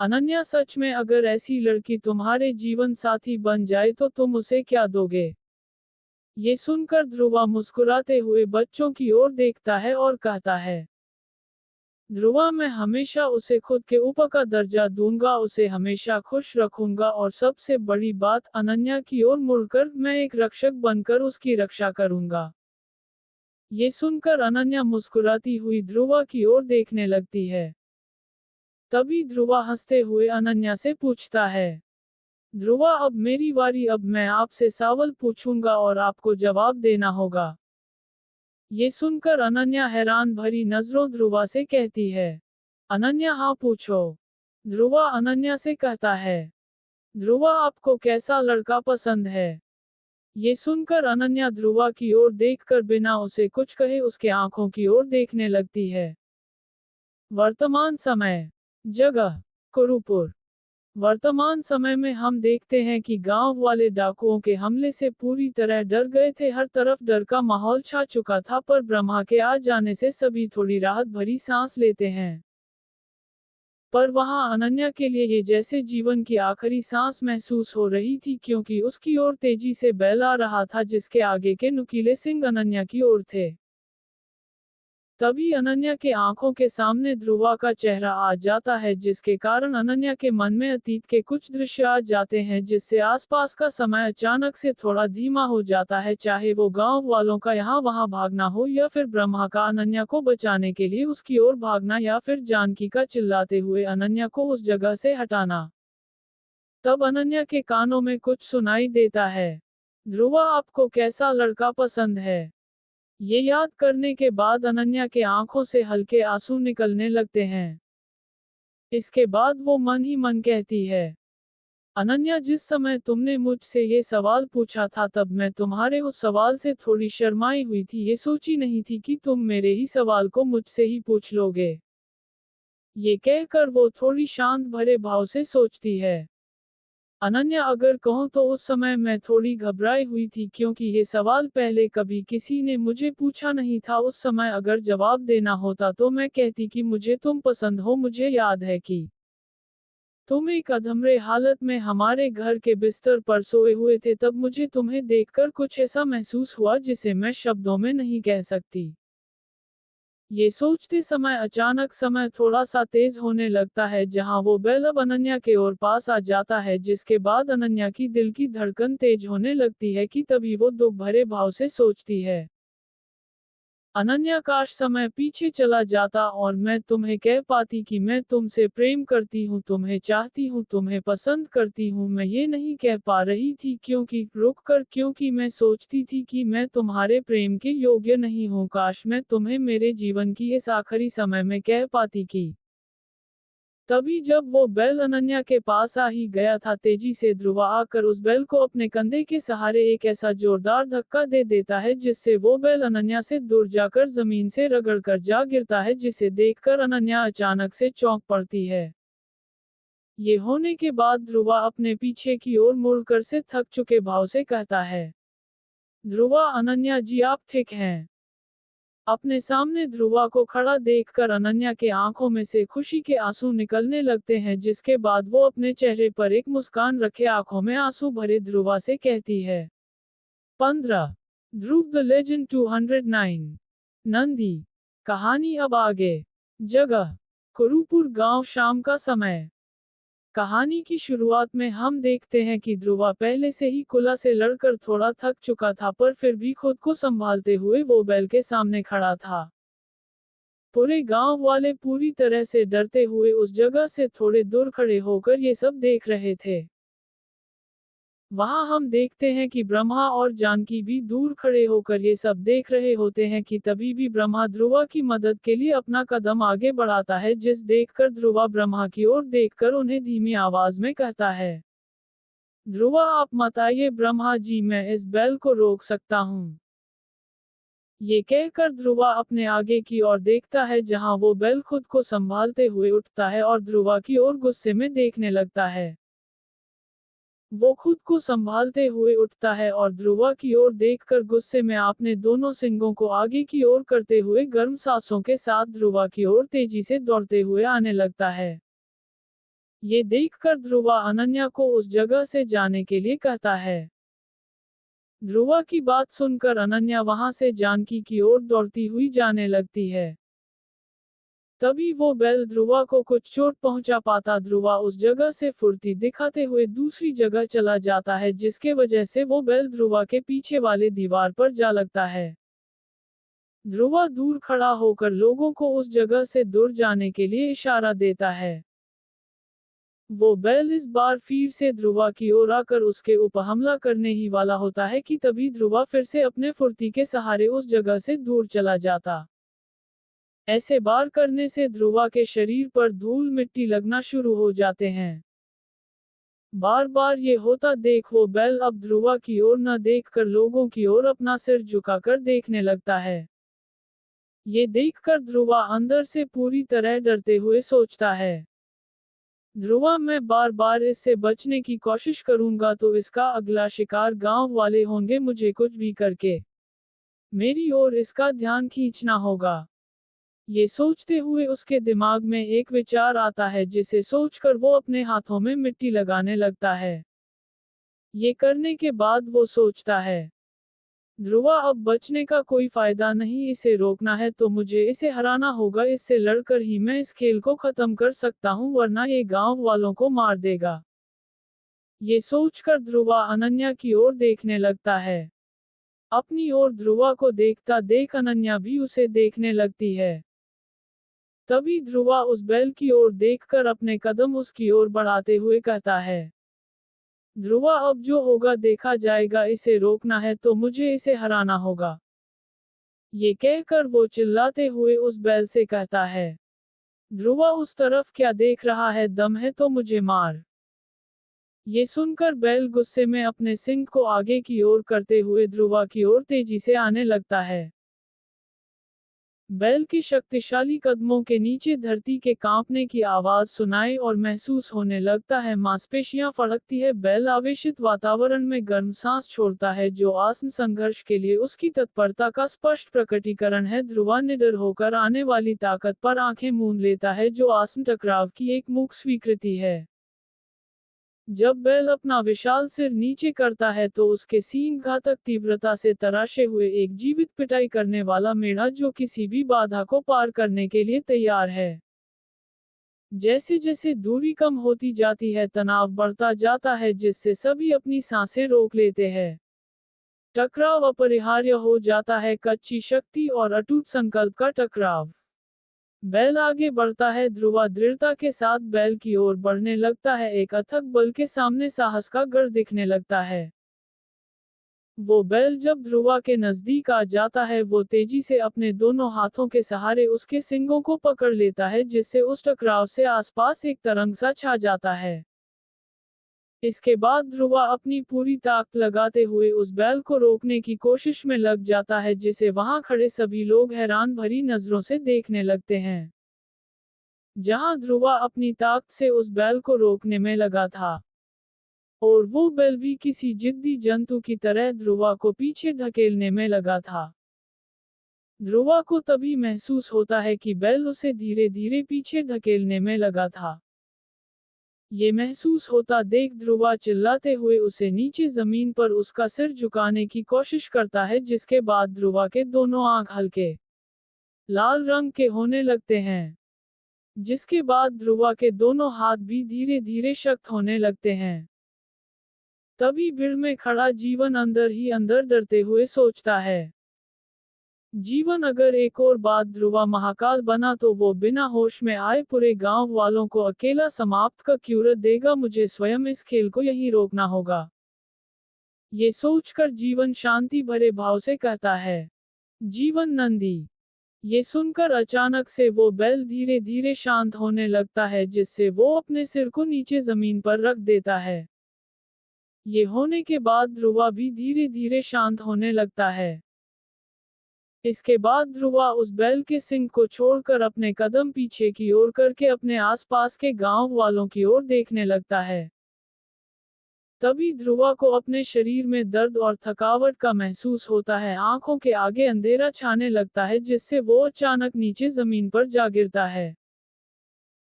अनन्या, सच में अगर ऐसी लड़की तुम्हारे जीवन साथी बन जाए तो तुम उसे क्या दोगे? ये सुनकर ध्रुवा मुस्कुराते हुए बच्चों की ओर देखता है और कहता है, ध्रुवा, मैं हमेशा उसे खुद के ऊपर का दर्जा दूंगा, उसे हमेशा खुश रखूंगा और सबसे बड़ी बात, अनन्या की ओर मुड़कर मैं एक रक्षक बनकर उसकी रक्षा करूंगा। ये सुनकर अनन्या मुस्कुराती हुई ध्रुवा की ओर देखने लगती है। तभी ध्रुवा हंसते हुए अनन्या से पूछता है, ध्रुवा अब मेरी बारी, अब मैं आपसे सवाल पूछूंगा और आपको जवाब देना होगा। ये सुनकर अनन्या हैरान भरी नजरों ध्रुवा से कहती है, अनन्या हाँ पूछो। ध्रुवा अनन्या से कहता है, ध्रुवा आपको कैसा लड़का पसंद है? ये सुनकर अनन्या ध्रुवा की ओर देखकर बिना उसे कुछ कहे उसके आंखों की ओर देखने लगती है। वर्तमान समय, जगह, कुरुपुर। वर्तमान समय में हम देखते हैं कि गांव वाले डाकुओं के हमले से पूरी तरह डर गए थे। हर तरफ डर का माहौल छा चुका था, पर ब्रह्मा के आ जाने से सभी थोड़ी राहत भरी सांस लेते हैं। पर वहां अनन्या के लिए ये जैसे जीवन की आखिरी सांस महसूस हो रही थी, क्योंकि उसकी ओर तेजी से बैल आ रहा था जिसके आगे के नुकीले सिंग अनन्या की ओर थे। तभी अनन्या के आंखों के सामने ध्रुवा का चेहरा आ जाता है, जिसके कारण अनन्या के मन में अतीत के कुछ दृश्य आ जाते हैं, जिससे आसपास का समय अचानक से थोड़ा धीमा हो जाता है। चाहे वो गांव वालों का यहाँ वहां भागना हो, या फिर ब्रह्मा का अनन्या को बचाने के लिए उसकी ओर भागना, या फिर जानकी का चिल्लाते हुए अनन्या को उस जगह से हटाना। तब अनन्या के कानों में कुछ सुनाई देता है, ध्रुवा आपको कैसा लड़का पसंद है? ये याद करने के बाद अनन्या के आंखों से हल्के आंसू निकलने लगते हैं। इसके बाद वो मन ही मन कहती है, अनन्या जिस समय तुमने मुझसे ये सवाल पूछा था तब मैं तुम्हारे उस सवाल से थोड़ी शर्माई हुई थी। ये सोची नहीं थी कि तुम मेरे ही सवाल को मुझसे ही पूछ लोगे। ये कहकर वो थोड़ी शांत भरे भाव से सोचती है, अनन्या अगर कहूँ तो उस समय मैं थोड़ी घबराई हुई थी, क्योंकि ये सवाल पहले कभी किसी ने मुझे पूछा नहीं था। उस समय अगर जवाब देना होता तो मैं कहती कि मुझे तुम पसंद हो। मुझे याद है कि तुम एक अधमरे हालत में हमारे घर के बिस्तर पर सोए हुए थे, तब मुझे तुम्हें देखकर कुछ ऐसा महसूस हुआ जिसे मैं शब्दों में नहीं कह सकती। ये सोचते समय अचानक समय थोड़ा सा तेज होने लगता है, जहां वो बैल अब अनन्या के ओर पास आ जाता है, जिसके बाद अनन्या की दिल की धड़कन तेज होने लगती है कि तभी वो दुख भरे भाव से सोचती है, अनन्या काश समय पीछे चला जाता और मैं तुम्हें कह पाती कि मैं तुमसे प्रेम करती हूँ, तुम्हें चाहती हूँ, तुम्हें पसंद करती हूँ। मैं ये नहीं कह पा रही थी क्योंकि मैं सोचती थी कि मैं तुम्हारे प्रेम के योग्य नहीं हूँ। काश मैं तुम्हें मेरे जीवन की इस आखिरी समय में कह पाती कि तभी जब वो बैल अनन्या के पास आ ही गया था, तेजी से ध्रुवा आकर उस बैल को अपने कंधे के सहारे एक ऐसा जोरदार धक्का दे देता है जिससे वो बैल अनन्या से दूर जाकर जमीन से रगड़कर जा गिरता है, जिसे देखकर अनन्या अचानक से चौंक पड़ती है। ये होने के बाद ध्रुवा अपने पीछे की ओर मुड़कर से थक चुके भाव से कहता है, ध्रुवा अनन्या जी आप ठीक हैं? अपने सामने ध्रुवा को खड़ा देखकर अनन्या के आंखों में से खुशी के आंसू निकलने लगते हैं, जिसके बाद वो अपने चेहरे पर एक मुस्कान रखे आंखों में आंसू भरे ध्रुवा से कहती है, 15 ध्रुव द लेजेंड 209 नंदी। कहानी अब आगे। जगह कुरुपुर गांव, शाम का समय। कहानी की शुरुआत में हम देखते हैं कि ध्रुवा पहले से ही कुला से लड़कर थोड़ा थक चुका था, पर फिर भी खुद को संभालते हुए वो बैल के सामने खड़ा था। पूरे गांव वाले पूरी तरह से डरते हुए उस जगह से थोड़े दूर खड़े होकर ये सब देख रहे थे। वहां हम देखते हैं कि ब्रह्मा और जानकी भी दूर खड़े होकर ये सब देख रहे होते हैं कि तभी भी ब्रह्मा ध्रुवा की मदद के लिए अपना कदम आगे बढ़ाता है, जिस देखकर ध्रुवा ब्रह्मा की ओर देखकर उन्हें धीमी आवाज में कहता है, ध्रुवा आप मत आइए ब्रह्मा जी, मैं इस बैल को रोक सकता हूँ। ये कहकर ध्रुवा अपने आगे की ओर देखता है, जहां वो बैल खुद को संभालते हुए उठता है और ध्रुवा की ओर गुस्से में देखने लगता है। वो खुद को संभालते हुए उठता है और ध्रुवा की ओर देखकर गुस्से में अपने दोनों सिंगों को आगे की ओर करते हुए गर्म सांसों के साथ ध्रुवा की ओर तेजी से दौड़ते हुए आने लगता है। ये देखकर ध्रुवा अनन्या को उस जगह से जाने के लिए कहता है। ध्रुवा की बात सुनकर अनन्या वहां से जानकी की ओर दौड़ती हुई जाने लगती है। तभी वो बैल ध्रुवा को कुछ चोट पहुंचा पाता। ध्रुवा उस जगह से फुर्ती दिखाते हुए दूसरी जगह चला जाता है, जिसके वजह से वो बैल ध्रुवा के पीछे वाले दीवार पर जा लगता है। ध्रुवा दूर खड़ा होकर लोगों को उस जगह से दूर जाने के लिए इशारा देता है। वो बैल इस बार फिर से ध्रुवा की ओर आकर उसके ऊपर हमला करने ही वाला होता है कि तभी ध्रुवा फिर से अपने फुर्ती के सहारे उस जगह से दूर चला जाता। ऐसे बार करने से ध्रुवा के शरीर पर धूल मिट्टी लगना शुरू हो जाते हैं। बार बार ये होता देख वो बैल अब ध्रुवा की ओर न देखकर लोगों की ओर अपना सिर झुकाकर देखने लगता है। ये देखकर ध्रुवा अंदर से पूरी तरह डरते हुए सोचता है, ध्रुवा मैं बार बार इससे बचने की कोशिश करूंगा तो इसका अगला शिकार गांव वाले होंगे, मुझे कुछ भी करके मेरी ओर इसका ध्यान खींचना होगा। ये सोचते हुए उसके दिमाग में एक विचार आता है जिसे सोचकर वो अपने हाथों में मिट्टी लगाने लगता है। ये करने के बाद वो सोचता है, ध्रुवा अब बचने का कोई फायदा नहीं, इसे रोकना है तो मुझे इसे हराना होगा, इससे लड़कर ही मैं इस खेल को खत्म कर सकता हूँ वरना ये गांव वालों को मार देगा। ये सोचकर ध्रुवा अनन्या की ओर देखने लगता है। अपनी ओर ध्रुवा को देखता देख अनन्या भी उसे देखने लगती है। तभी ध्रुवा उस बैल की ओर देखकर अपने कदम उसकी ओर बढ़ाते हुए कहता है, ध्रुवा अब जो होगा देखा जाएगा, इसे रोकना है तो मुझे इसे हराना होगा। ये कहकर वो चिल्लाते हुए उस बैल से कहता है, ध्रुवा उस तरफ क्या देख रहा है, दम है तो मुझे मार। ये सुनकर बैल गुस्से में अपने सिंग को आगे की ओर करते हुए ध्रुवा की ओर तेजी से आने लगता है। बैल के शक्तिशाली कदमों के नीचे धरती के कांपने की आवाज सुनाई और महसूस होने लगता है, मांसपेशियां फड़कती है। बैल आवेशित वातावरण में गर्म सांस छोड़ता है जो आसन संघर्ष के लिए उसकी तत्परता का स्पष्ट प्रकटीकरण है। ध्रुवा निडर होकर आने वाली ताकत पर आंखें मूंद लेता है जो आसन टकराव की एक मूक स्वीकृति है। जब बैल अपना विशाल सिर नीचे करता है तो उसके सींग घातक तीव्रता से तराशे हुए एक जीवित पिटाई करने वाला मेढ़ा जो किसी भी बाधा को पार करने के लिए तैयार है। जैसे जैसे दूरी कम होती जाती है तनाव बढ़ता जाता है जिससे सभी अपनी सांसें रोक लेते हैं। टकराव अपरिहार्य हो जाता है, कच्ची शक्ति और अटूट संकल्प का टकराव। बैल आगे बढ़ता है, ध्रुवा दृढ़ता के साथ बैल की ओर बढ़ने लगता है, एक अथक बल के सामने साहस का गढ़ दिखने लगता है। वो बैल जब ध्रुवा के नजदीक आ जाता है वो तेजी से अपने दोनों हाथों के सहारे उसके सींगों को पकड़ लेता है जिससे उस टकराव से आसपास एक तरंग सा छा जाता है। इसके बाद ध्रुवा अपनी पूरी ताकत लगाते हुए उस बैल को रोकने की कोशिश में लग जाता है जिसे वहां खड़े सभी लोग हैरान भरी नजरों से देखने लगते हैं। जहां ध्रुवा अपनी ताकत से उस बैल को रोकने में लगा था और वो बैल भी किसी जिद्दी जंतु की तरह ध्रुवा को पीछे धकेलने में लगा था। ध्रुवा को तभी महसूस होता है कि बैल उसे धीरे धीरे पीछे धकेलने में लगा था। ये महसूस होता देख ध्रुवा चिल्लाते हुए उसे नीचे जमीन पर उसका सिर झुकाने की कोशिश करता है जिसके बाद ध्रुवा के दोनों आंख हल्के लाल रंग के होने लगते हैं। जिसके बाद ध्रुवा के दोनों हाथ भी धीरे धीरे शक्त होने लगते हैं। तभी भीड़ में खड़ा जीवन अंदर ही अंदर डरते हुए सोचता है, जीवन अगर एक और बात ध्रुवा महाकाल बना तो वो बिना होश में आए पूरे गांव वालों को अकेला समाप्त कर क्यों देगा, मुझे स्वयं इस खेल को यहीं रोकना होगा। ये सोचकर जीवन शांति भरे भाव से कहता है, जीवन नंदी। ये सुनकर अचानक से वो बैल धीरे धीरे शांत होने लगता है जिससे वो अपने सिर को नीचे जमीन पर रख देता है। ये होने के बाद ध्रुवा भी धीरे धीरे शांत होने लगता है। इसके बाद ध्रुवा उस बैल के सिंग को छोड़कर अपने कदम पीछे की ओर करके अपने आसपास के गांव वालों की ओर देखने लगता है। तभी ध्रुवा को अपने शरीर में दर्द और थकावट का महसूस होता है, आंखों के आगे अंधेरा छाने लगता है जिससे वो अचानक नीचे जमीन पर जा गिरता है।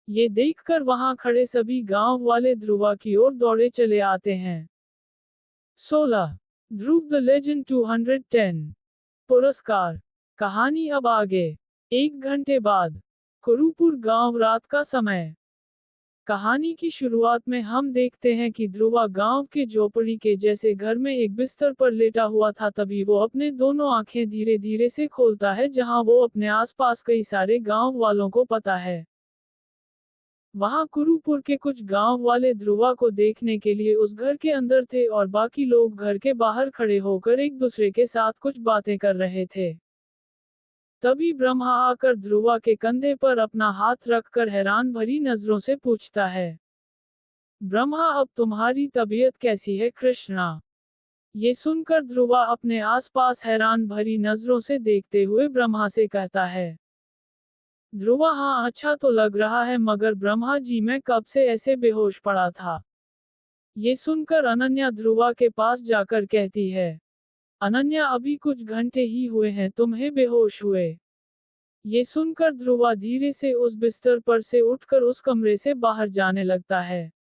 ये देखकर वहां खड़े सभी गांव वाले ध्रुवा की ओर दौड़े चले आते हैं। 16 ध्रुव द लेजेंड 210 पुरस्कार। कहानी अब आगे। 1 घंटे बाद कुरुपुर गांव, रात का समय। कहानी की शुरुआत में हम देखते हैं कि ध्रुवा गांव के झोपड़ी के जैसे घर में एक बिस्तर पर लेटा हुआ था। तभी वो अपने दोनों आंखें धीरे धीरे से खोलता है जहां वो अपने आसपास कई सारे गांव वालों को पता है। वहां कुरुपुर के कुछ गांव वाले ध्रुवा को देखने के लिए उस घर के अंदर थे और बाकी लोग घर के बाहर खड़े होकर एक दूसरे के साथ कुछ बातें कर रहे थे। तभी ब्रह्मा आकर ध्रुवा के कंधे पर अपना हाथ रखकर हैरान भरी नजरों से पूछता है, ब्रह्मा अब तुम्हारी तबीयत कैसी है कृष्णा? ये सुनकर ध्रुवा अपने आसपास हैरान भरी नजरों से देखते हुए ब्रह्मा से कहता है, ध्रुवा हाँ अच्छा तो लग रहा है मगर ब्रह्मा जी मैं कब से ऐसे बेहोश पड़ा था। ये सुनकर अनन्या ध्रुवा के पास जाकर कहती है, अनन्या अभी कुछ घंटे ही हुए हैं तुम्हें बेहोश हुए। ये सुनकर ध्रुवा धीरे से उस बिस्तर पर से उठकर उस कमरे से बाहर जाने लगता है।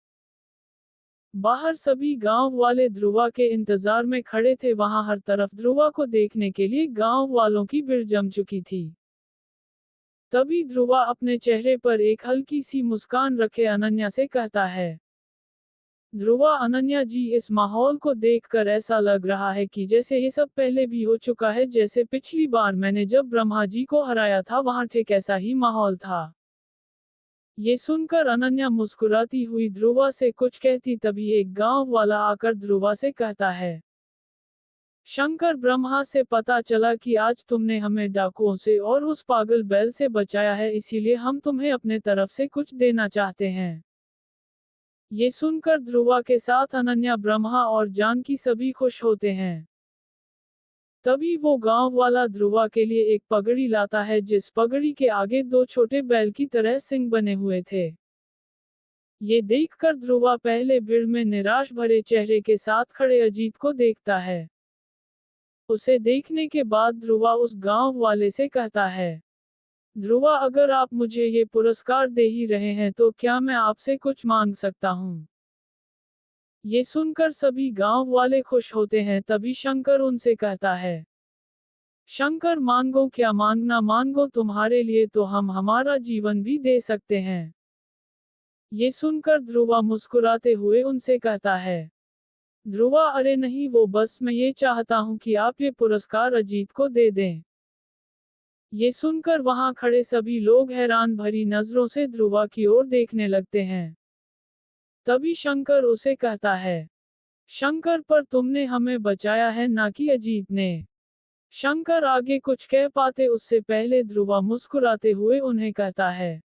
बाहर सभी गांव वाले ध्रुवा के इंतजार में खड़े थे, वहां हर तरफ ध्रुवा को देखने के लिए गांव वालों की भीड़ जम चुकी थी। तभी ध्रुवा अपने चेहरे पर एक हल्की सी मुस्कान रखे अनन्या से कहता है, ध्रुवा अनन्या जी इस माहौल को देखकर ऐसा लग रहा है कि जैसे ये सब पहले भी हो चुका है, जैसे पिछली बार मैंने जब ब्रह्मा जी को हराया था वहां ठीक ऐसा ही माहौल था। ये सुनकर अनन्या मुस्कुराती हुई ध्रुवा से कुछ कहती तभी एक गांव वाला आकर ध्रुवा से कहता है, शंकर ब्रह्मा से पता चला कि आज तुमने हमें डाकुओं से और उस पागल बैल से बचाया है, इसीलिए हम तुम्हें अपने तरफ से कुछ देना चाहते हैं। ये सुनकर ध्रुवा के साथ अनन्या ब्रह्मा और जानकी सभी खुश होते हैं। तभी वो गांव वाला ध्रुवा के लिए एक पगड़ी लाता है जिस पगड़ी के आगे दो छोटे बैल की तरह सिंग बने हुए थे। ये देखकर ध्रुवा पहले भीड़ में निराश भरे चेहरे के साथ खड़े अजीत को देखता है। उसे देखने के बाद ध्रुवा उस गांव वाले से कहता है, ध्रुवा अगर आप मुझे ये पुरस्कार दे ही रहे हैं तो क्या मैं आपसे कुछ मांग सकता हूँ? ये सुनकर सभी गांव वाले खुश होते हैं। तभी शंकर उनसे कहता है, शंकर मांगो क्या मांगना मांगो, तुम्हारे लिए तो हम हमारा जीवन भी दे सकते हैं। ये सुनकर ध्रुवा मुस्कुराते हुए उनसे कहता है, ध्रुवा अरे नहीं वो बस मैं ये चाहता हूँ कि आप ये पुरस्कार अजीत को दे दें। ये सुनकर वहां खड़े सभी लोग हैरान भरी नजरों से ध्रुवा की ओर देखने लगते हैं। तभी शंकर उसे कहता है, शंकर पर तुमने हमें बचाया है ना कि अजीत ने। शंकर आगे कुछ कह पाते उससे पहले ध्रुवा मुस्कुराते हुए उन्हें कहता है,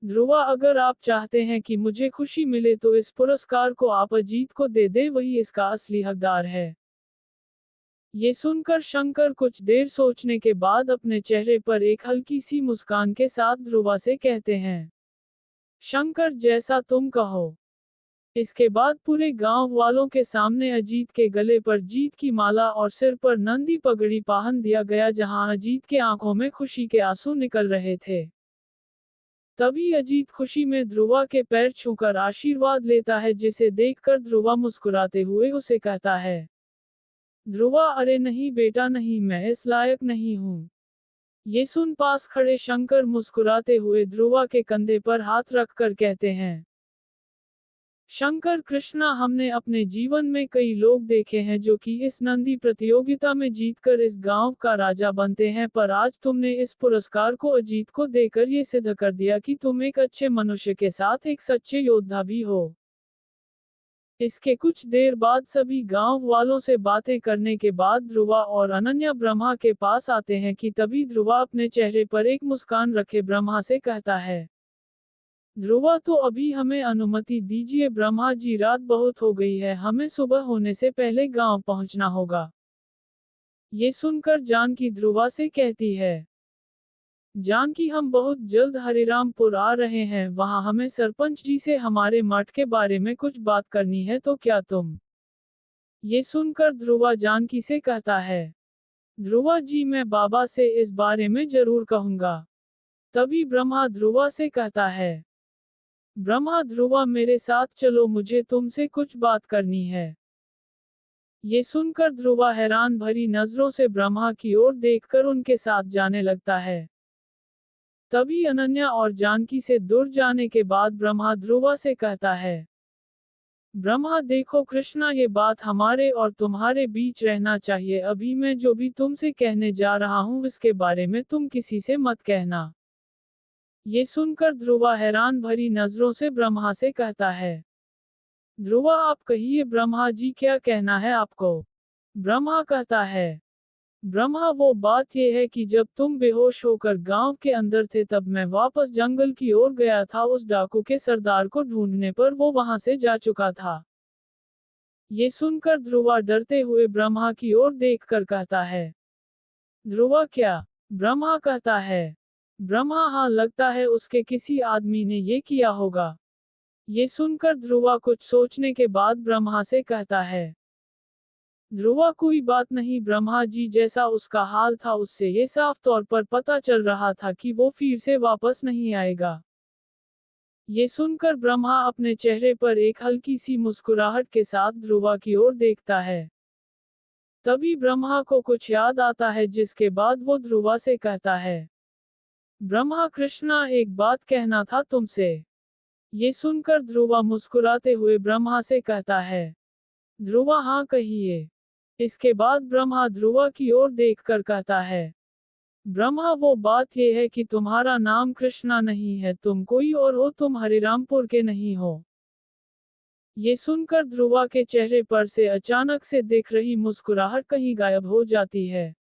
ध्रुवा अगर आप चाहते हैं कि मुझे खुशी मिले तो इस पुरस्कार को आप अजीत को दे दे, वही इसका असली हकदार है। ये सुनकर शंकर कुछ देर सोचने के बाद अपने चेहरे पर एक हल्की सी मुस्कान के साथ ध्रुवा से कहते हैं, शंकर जैसा तुम कहो। इसके बाद पूरे गांव वालों के सामने अजीत के गले पर जीत की माला और सिर पर नंदी पगड़ी पहन दिया गया, जहां अजीत के आंखों में खुशी के आंसू निकल रहे थे। तभी अजीत खुशी में ध्रुवा के पैर छूकर आशीर्वाद लेता है, जिसे देखकर ध्रुवा मुस्कुराते हुए उसे कहता है, ध्रुवा अरे नहीं बेटा नहीं, मैं इस लायक नहीं हूँ। ये सुन पास खड़े शंकर मुस्कुराते हुए ध्रुवा के कंधे पर हाथ रखकर कहते हैं, शंकर कृष्णा हमने अपने जीवन में कई लोग देखे हैं जो कि इस नंदी प्रतियोगिता में जीतकर इस गांव का राजा बनते हैं, पर आज तुमने इस पुरस्कार को अजीत को देकर ये सिद्ध कर दिया कि तुम एक अच्छे मनुष्य के साथ एक सच्चे योद्धा भी हो। इसके कुछ देर बाद सभी गांव वालों से बातें करने के बाद ध्रुवा और अनन्या ब्रह्मा के पास आते हैं कि तभी ध्रुवा अपने चेहरे पर एक मुस्कान रखे ब्रह्मा से कहता है, ध्रुवा तो अभी हमें अनुमति दीजिए ब्रह्मा जी, रात बहुत हो गई है, हमें सुबह होने से पहले गांव पहुंचना होगा। ये सुनकर जानकी ध्रुवा से कहती है, जानकी हम बहुत जल्द हरिरामपुर आ रहे हैं, वहां हमें सरपंच जी से हमारे मठ के बारे में कुछ बात करनी है, तो क्या तुम? ये सुनकर ध्रुवा जानकी से कहता है, ध्रुवा जी मैं बाबा से इस बारे में जरूर कहूंगा। तभी ब्रह्मा ध्रुवा से कहता है, ब्रह्मा ध्रुवा मेरे साथ चलो, मुझे तुमसे कुछ बात करनी है। ये सुनकर ध्रुवा हैरान भरी नजरों से ब्रह्मा की ओर देखकर उनके साथ जाने लगता है। तभी अनन्या और जानकी से दूर जाने के बाद ब्रह्मा ध्रुवा से कहता है, ब्रह्मा देखो कृष्णा, ये बात हमारे और तुम्हारे बीच रहना चाहिए, अभी मैं जो भी तुमसे कहने जा रहा हूँ इसके बारे में तुम किसी से मत कहना। ये सुनकर ध्रुवा हैरान भरी नजरों से ब्रह्मा से कहता है, ध्रुवा आप कहिए ब्रह्मा जी क्या कहना है आपको। ब्रह्मा कहता है, ब्रह्मा वो बात ये है कि जब तुम बेहोश होकर गांव के अंदर थे तब मैं वापस जंगल की ओर गया था, उस डाकू के सरदार को ढूंढने पर वो वहां से जा चुका था। ये सुनकर ध्रुवा डरते हुए ब्रह्मा की ओर देखकर कहता है, ध्रुवा क्या। ब्रह्मा कहता है, ब्रह्मा हाँ लगता है उसके किसी आदमी ने ये किया होगा। ये सुनकर ध्रुवा कुछ सोचने के बाद ब्रह्मा से कहता है, ध्रुवा कोई बात नहीं ब्रह्मा जी, जैसा उसका हाल था उससे ये साफ तौर पर पता चल रहा था कि वो फिर से वापस नहीं आएगा। ये सुनकर ब्रह्मा अपने चेहरे पर एक हल्की सी मुस्कुराहट के साथ ध्रुवा की ओर देखता है। तभी ब्रह्मा को कुछ याद आता है, जिसके बाद वो ध्रुवा से कहता है, ब्रह्मा कृष्णा एक बात कहना था तुमसे। ये सुनकर ध्रुवा मुस्कुराते हुए ब्रह्मा से कहता है, ध्रुवा हाँ कहिए। इसके बाद ब्रह्मा ध्रुवा की ओर देखकर कहता है, ब्रह्मा वो बात ये है कि तुम्हारा नाम कृष्णा नहीं है, तुम कोई और हो, तुम हरिरामपुर के नहीं हो। ये सुनकर ध्रुवा के चेहरे पर से अचानक से दिख रही मुस्कुराहट कहीं गायब हो जाती है।